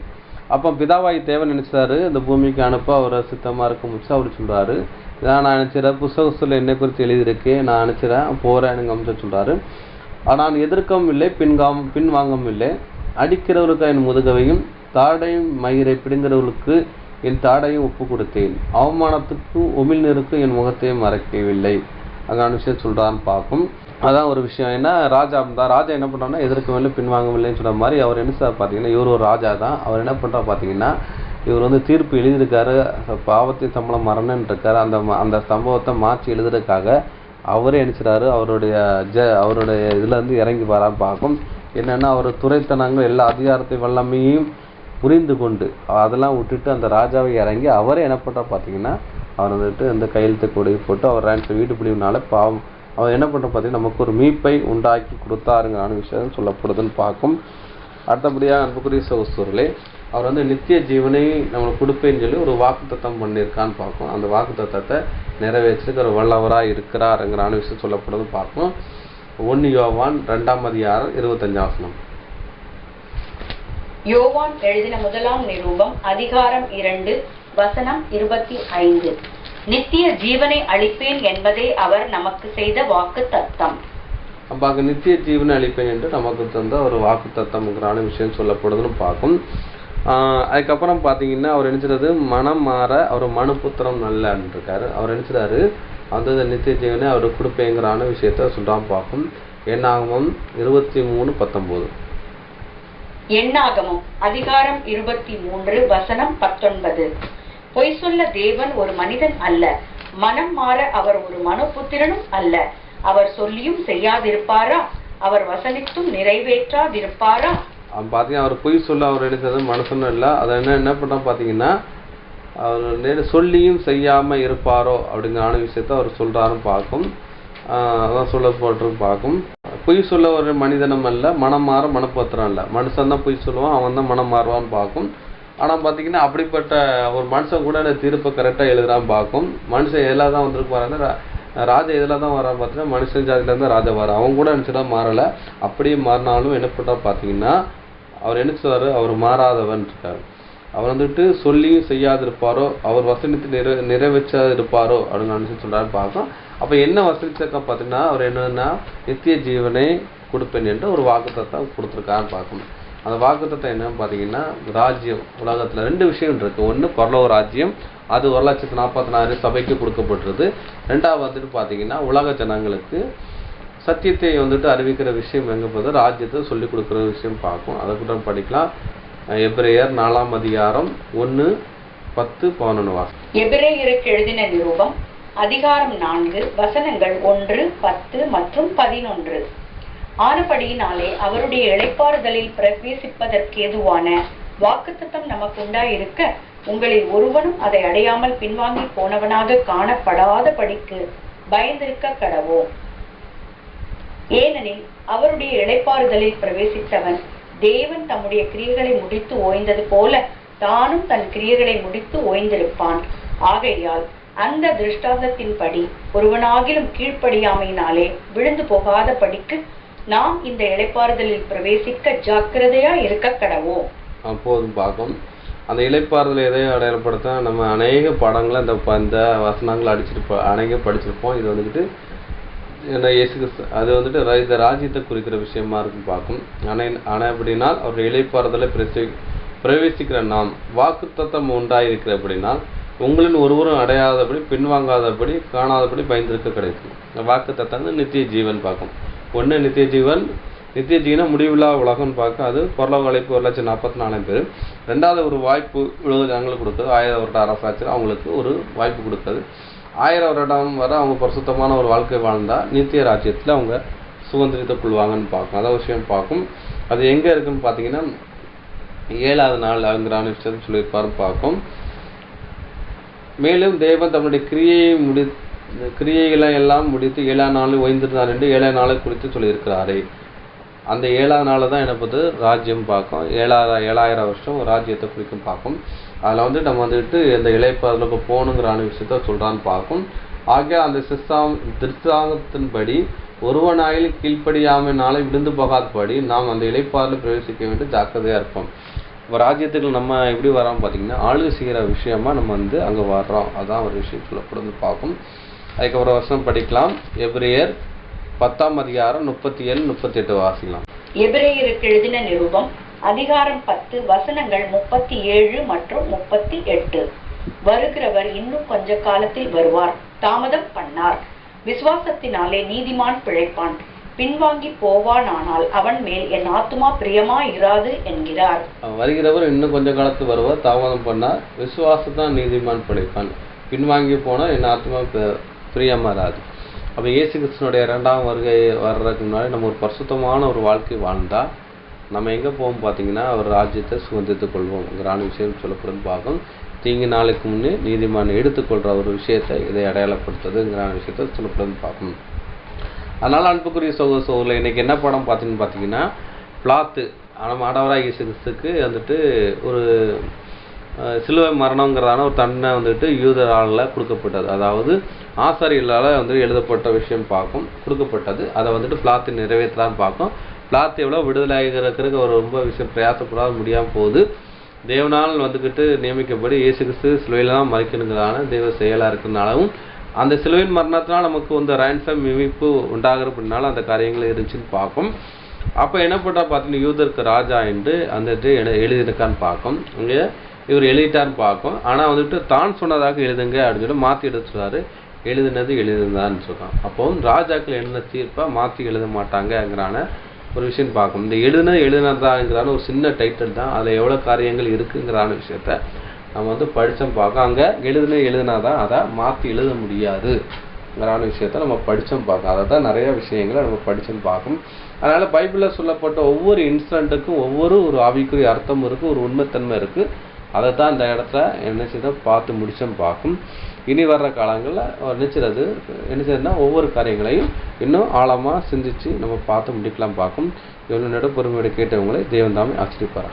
அப்போ பிதாவாகி தேவன் நினைச்சாரு இந்த பூமிக்கு அனுப்ப அவர் சித்தமாக இருக்க முடிச்சு. அவர் சொல்கிறாரு, இதான் நான் நினைச்சிடறேன் புஸ்தகத்தில் என்னை குறித்து எழுதியிருக்கேன், நான் நினைச்சிடறேன் போகிறேன் எனக்கு அமைச்ச சொல்கிறாரு. நான் எதிர்க்கவும் இல்லை பின்வாங்கவும் இல்லை. அடிக்கிறவருக்கு என் முதுகவையும் தாடையும் மயிரை பிடிங்கிறவர்களுக்கு என் தாடையும் ஒப்பு கொடுத்தேன். அவமானத்துக்கு உமிழ்நீருக்கு என் முகத்தையும் மறைக்கவில்லை. அதான விஷயம் சொல்கிறான்னு பார்க்கும். அதான் ஒரு விஷயம். என்ன ராஜா என்ன பண்ணுறாருன்னா எதிர்க்கவில்லை பின்வாங்கவில்லைன்னு சொல்கிற மாதிரி அவர் என்ன சார் பார்த்தீங்கன்னா இவர் ஒரு ராஜா தான். அவர் என்ன பண்ணுறா பார்த்தீங்கன்னா இவர் வந்து தீர்ப்பு எழுதியிருக்காரு, பாவத்தின் சம்பளம் மரணம்னு இருக்காரு. அந்த சம்பவத்தை மாற்றி எழுதுறதுக்காக அவரே நினைச்சிட்டாரு, அவருடைய இதுல இருந்து இறங்கி வரான்னு பார்க்கும். என்னன்னா அவர் துரைத்தனங்கள் எல்லா அதிகாரத்தையும் வல்லமையும் புரிந்து கொண்டு அதெல்லாம் விட்டுட்டு அந்த ராஜாவை இறங்கி அவரே என்ன பண்ணுறா பார்த்தீங்கன்னா, அவர் வந்துட்டு அந்த கையெழுத்து கொடி போட்டு அவர் வீட்டு பிடிவுனால பாவம் அவர் என்ன பண்ணுற பார்த்தீங்கன்னா நமக்கு ஒரு மீட்பை உண்டாக்கி கொடுத்தாருங்கிறான விஷயம் சொல்லப்படுதுன்னு பார்க்கும். அடுத்தபடியாக அன்புக்குரிய சகோதரர்களே, அவர் வந்து நித்திய ஜீவனை நம்மளுக்கு கொடுப்பேன்னு சொல்லி ஒரு வாக்குத்தத்தம் பண்ணியிருக்கான்னு பார்க்கும். அந்த வாக்குத்தத்தத்தை நிறைவேற்றிருக்கிற வல்லவராக இருக்கிறாருங்கிறான விஷயம் சொல்லப்படுது பார்க்கும். 1 யோவான் 2:25. யோவான் எழுதின முதலாம் நிருபம் அதிகாரம் 2 வசனம் 25. நித்திய ஜீவனை அளிப்பேன் என்பதே அவர் நமக்கு செய்த வாக்குத்தத்தம். அப்போ அங்கே நித்திய ஜீவனை அளிப்பேன் என்று நமக்கு தந்த ஒரு வாக்குத்தத்தம்ங்கிறான விஷயம் சொல்லப்படுதுன்னு பார்க்கும். அதுக்கப்புறம் பார்த்தீங்கன்னா அவர் நினைச்சிறது மனம் மாற அவர் மனுபுத்திரம் நல்லன்னு இருக்காரு. அவர் நினைச்சிறாரு அந்த நித்திய ஜீவனை அவர் கொடுப்பேங்கிறான விஷயத்த சொல்றான் பார்க்கும். எண்ணாகமம் 23:19. எண்ணாகமம் அதிகாரம் 23 வசனம் 19. பொய் சொல்ல தேவன் ஒரு மனிதன் அல்ல, மனம் மாற அவர் ஒரு மனுபுத்திரனும் அல்ல. அவர் சொல்லியும் செய்யாதிருப்பாரா? அவர் வசனித்தும் நிறைவேற்றாதிருப்பாரா? பார்த்தீங்கன்னா அவர் பொய் சொல்ல அவர் எடுக்கிறது மனுஷனும் இல்லை. அதை என்ன பண்ண பார்த்தீங்கன்னா அவர் சொல்லியும் செய்யாமல் இருப்பாரோ அப்படிங்கிற விஷயத்த அவர் சொல்கிறாருன்னு பார்க்கும். அதான் சொல்லப்பட்டு பார்க்கும். பொய் சொல்ல ஒரு மனிதனும் அல்ல, மனம் மாற மனப்பத்திரம் இல்லை. மனுஷன் தான் பொய் சொல்லுவான், அவன் தான் மனம் மாறுவான்னு பார்க்கும். ஆனால் பார்த்தீங்கன்னா அப்படிப்பட்ட ஒரு மனுஷன் கூட தீர்ப்பை கரெக்டாக எழுதுறான்னு பார்க்கும். மனுஷன் எதில் தான் வந்துருக்கு பாருங்க, ராஜா எதில் தான் வரான்னு பார்த்தீங்கன்னா மனுஷன் ஜாதியிலேருந்து ராஜா வர. அவங்க கூட நினச்சிட்டா மாறலை. அப்படியே மாறினாலும் என்ன பண்ணுறா பார்த்தீங்கன்னா அவர் என்ன சொல்றாரு, அவர் மாறாதவன் இருக்காரு. அவர் வந்துட்டு சொல்லியும் செய்யாதிருப்பாரோ, அவர் வசனித்து நிறைவேற்றாதிருப்பாரோ அப்படின்னு நினச்சி சொல்றாரு பார்க்கும். அப்போ என்ன வசனிச்சக்கா பார்த்தீங்கன்னா அவர் என்னன்னா நித்திய ஜீவனை கொடுப்பேன் என்று ஒரு வாக்குத்தத்தம் கொடுத்துருக்கான்னு பார்க்கணும். அந்த வாக்குத்தத்தம் என்னன்னு பார்த்தீங்கன்னா ராஜ்யம். உலகத்தில் 2 விஷயம் இருக்குது. ஒன்று பரலோக ராஜ்யம், அது 1,40,000 சபைக்கு கொடுக்கப்பட்டுருது. 2வது வந்துட்டு பார்த்தீங்கன்னா உலக ஜனங்களுக்கு சத்தியத்தை வந்துட்டு அறிவிக்கிற விஷயம் எங்கே போது ராஜ்யத்தை சொல்லிக் கொடுக்குற விஷயம் பார்க்கும். அதை கூட படிக்கலாம். எபிரேயர் 4ஆம் அதிகாரம் 1, 10, 11 வாசம். எபிரேயருக்கு எழுதின நிருபம் அதிகாரம் 4 வசனங்கள் 1, 10 மற்றும் 11. ஆனபடியினாலே அவருடைய இளைப்பாறுதலில் பிரவேசிப்பதற்கேதுவான வாக்குத்தத்தம் நமக்கு உண்டாயிருக்க உங்களில் ஒருவனும் அதை அடையாமல் பின்வாங்கி போனவனாக காணப்படாத படிக்கு பயந்திருக்க கடவோம். ஏனெனில் அவருடைய இளைப்பாறுதலில் பிரவேசித்தவன் தேவன் தம்முடைய கிரியைகளை முடித்து ஓய்ந்தது போல தானும் தன் கிரியைகளை முடித்து ஓய்ந்திருப்பான். ஆகையால் அந்த திருஷ்டாந்தத்தின்படி ஒருவனாகிலும் கீழ்ப்படியாமையினாலே விழுந்து போகாத படிக்கு நாம் இந்த இளைப்பாறுதலில் பிரவேசிக்க ஜாக்கிரதையா இருக்க கடவோம். அப்போதும் பார்க்கும். அந்த இளைப்பாறுதல் எதையும் அடையாளப்படுத்த நம்ம அநேக பாடங்களை இந்த வசனங்கள் அநேக படிச்சிருப்போம். இது வந்துட்டு அது வந்துட்டு இந்த ராஜ்யத்தை குறிக்கிற விஷயமா இருக்கும் பார்க்கும். ஆனால் அப்படின்னா அவருடைய இளைப்பாறுதலை பிரவேசிக்கிற நாம் வாக்குத்தத்தம் உண்டாயிருக்கிற அப்படின்னா உங்களின் ஒருவரும் அடையாதபடி பின்வாங்காதபடி காணாதபடி பயந்திருக்க கிடைக்கும். வாக்குத்தத்தம் நித்திய ஜீவன் பார்க்கும். ஒன்று நித்திய ஜீவன், நித்திய ஜீவனை முடிவில்லா உலகம்னு பார்க்க அது பரலோக அழைப்பு 1,40,000 பேர். 2வது ஒரு வாய்ப்பு உலக ஜனங்களுக்கு கொடுக்குது. 1000 வருட அரசாட்சியில் அவங்களுக்கு ஒரு வாய்ப்பு கொடுக்குது. 1000 வருடம் வரை அவங்க பரிசுத்தமான ஒரு வாழ்க்கை வாழ்ந்தால் நித்திய ராஜ்யத்தில் அவங்க சுதந்திரத்துக் கொள்வாங்கன்னு பார்க்கும். அதான் விஷயம் பார்க்கும். அது எங்கே இருக்குன்னு பார்த்தீங்கன்னா 7வது நாள் அங்கிறான விஷயத்தை சொல்லியிருப்பாருன்னு பார்க்கும். மேலும் தேவன் தம்முடைய கிரியைகளை எல்லாம் முடித்து 7ஆம் நாளில் ஓய்ந்திருந்தார் என்று 7ஆம் நாளை குறித்து சொல்லியிருக்கிறாரே. அந்த 7ஆம் நாள் தான் என்ன பண்ணுது ராஜ்யம் பார்க்கும். 7,000 வருஷம் ராஜ்யத்தை குறிக்கும் பார்க்கும். அதில் வந்து நம்ம வந்துட்டு இந்த இளைப்பாறுதலுக்கு போகணுங்கிறான விஷயத்த சொல்கிறான்னு பார்க்கும். ஆகிய அந்த திருஷ்டாங்கத்தின்படி ஒருவனாயில் கீழ்ப்படியாமல் நாளை விழுந்து போகாதபடி நாம் அந்த இளைப்பாறுதல் பிரவேசிக்க வேண்டிய ஜாக்கிரதையாக இருப்போம். இப்போ ராஜ்யத்துக்கு நம்ம எப்படி வரோம் பார்த்தீங்கன்னா ஆளுகை செய்கிற விஷயமா நம்ம வந்து அங்கே வர்றோம். அதான் ஒரு விஷயம் சொல்லப்படுது பார்க்கும். அதுக்கு ஒரு வருஷம் படிக்கலாம். எபிரேயர் 10ஆம் அதிகாரம் 37, 38 வாசிக்கலாம். எபிரேயருக்கு எழுதின நிருபம் அதிகாரம் 10 வசனங்கள் 37 மற்றும் 38. வருகிறவர் இன்னும் கொஞ்ச காலத்தில் வருவார், தாமதம் பண்ணார். விசுவாசத்தினாலே நீதிமான் பிழைப்பான். பின்வாங்கி போவானானால் அவன் மேல் என் ஆத்துமா பிரியமா இராது என்கிறார். வருகிறவர் இன்னும் கொஞ்ச காலத்து வருவார், தாமதம் பண்ணார், விசுவாசத்தான் நீதிமான் பிழைப்பான், பின்வாங்கி போனா என் ஆத்மா பிரியமா இராது. அப்போ இயேசு கிறிஸ்துனுடைய 2ஆம் வருகை வர்றதுக்கு முன்னாடி நம்ம ஒரு பரிசுத்தமான ஒரு வாழ்க்கை வாழ்ந்தா நம்ம எங்கே போவோம் பார்த்தீங்கன்னா அவர் ராஜ்யத்தை சுதந்திரித்துக் கொள்வோம்ங்கிற விஷயம் சொல்லப்படும் பார்க்கும். தீங்கு நாளுக்கு முன்னே நீதிமான் எடுத்துக்கொள்கிற ஒரு விஷயத்தை இதை அடையாளப்படுத்துறதுங்கிற விஷயத்தை சொல்லப்படும் பார்க்கணும். அதனால் அன்புக்குரிய சகோதரர்களே, இன்றைக்கி என்ன படம் பார்த்தீங்கன்னா பிளாத்து நம்ம ஆண்டவராகிய இயேசு கிறிஸ்துக்கு வந்துட்டு ஒரு சிலுவை மரணங்கிறதான ஒரு தண்டனை வந்துட்டு யூதரால் கொடுக்கப்பட்டது. அதாவது ஆசாரியர்களால் வந்து எழுதப்பட்ட விஷயம் பார்க்கும் கொடுக்கப்பட்டது. அதை வந்துட்டு பிளாத்து நிறைவேற்றலான்னு பார்க்கும். பிளாத்து எவ்வளோ விடுதலையாகிறதுக்கு ஒரு ரொம்ப விஷயம் பிரயாசப்படாத முடியாமல் போகுது. தேவனால் வந்துக்கிட்டு நியமிக்கப்படி இயேசு கிறிஸ்து சிலுவையில் தான் மறிக்கணுங்கிறதான தேவ செயலாக இருக்கிறதுனாலும் அந்த சிலுவையின் மரணத்தினால் நமக்கு வந்து ரேன்சம் மீட்பு உண்டாகிறதுனால அந்த காரியங்கள் இருந்துச்சுன்னு பார்க்கும். அப்போ என்ன பண்ணுறா பார்த்தீங்கன்னா யூதருக்கு ராஜா என்று அந்த எழுதியிருக்கான்னு பார்க்கும். இங்கே இவர் எழுதிட்டான்னு பார்க்கும். ஆனால் வந்துட்டு தான் சொன்னதாக எழுதுங்க அப்படின்னு சொல்லி மாற்றி எடுத்துறாரு. எழுதுனது எழுதுதான்னு சொல்கிறான். அப்போ ராஜாக்கள் என்ன தீர்ப்பா மாற்றி எழுத மாட்டாங்கங்கிறான ஒரு விஷயம் பார்க்கும். இந்த எழுதுனதாங்கிறான ஒரு சின்ன டைட்டில் தான், அதில் எவ்வளோ காரியங்கள் இருக்குங்கிறான விஷயத்த நம்ம வந்து படித்தோம் பார்க்க. அங்கே எழுதுனாதான் அதை மாற்றி எழுத முடியாதுங்கிறான விஷயத்த நம்ம படித்தோம் பார்க்க. அதை தான் நிறைய விஷயங்களை நம்ம படித்தோம் பார்க்கும். அதனால் பைபிளில் சொல்லப்பட்ட ஒவ்வொரு இன்சிடென்ட்டுக்கும் ஒரு ஆவிக்குரிய அர்த்தம் இருக்குது, ஒரு உண்மைத்தன்மை இருக்குது. அதை தான் இந்த இடத்துல என்ன செய்த பார்த்து முடிச்சோம் பார்க்கும். இனி வர்ற காலங்களில் என்ன செய்யறதுன்னா ஒவ்வொரு காரியங்களையும் இன்னும் ஆழமாக சிந்திச்சு நம்ம பார்த்து முடிக்கலாம் பார்க்கும். இவ்வளோ பொறுமையோடு கேட்டவங்களை தேவன் தாமே ஆச்சரியப்பார்.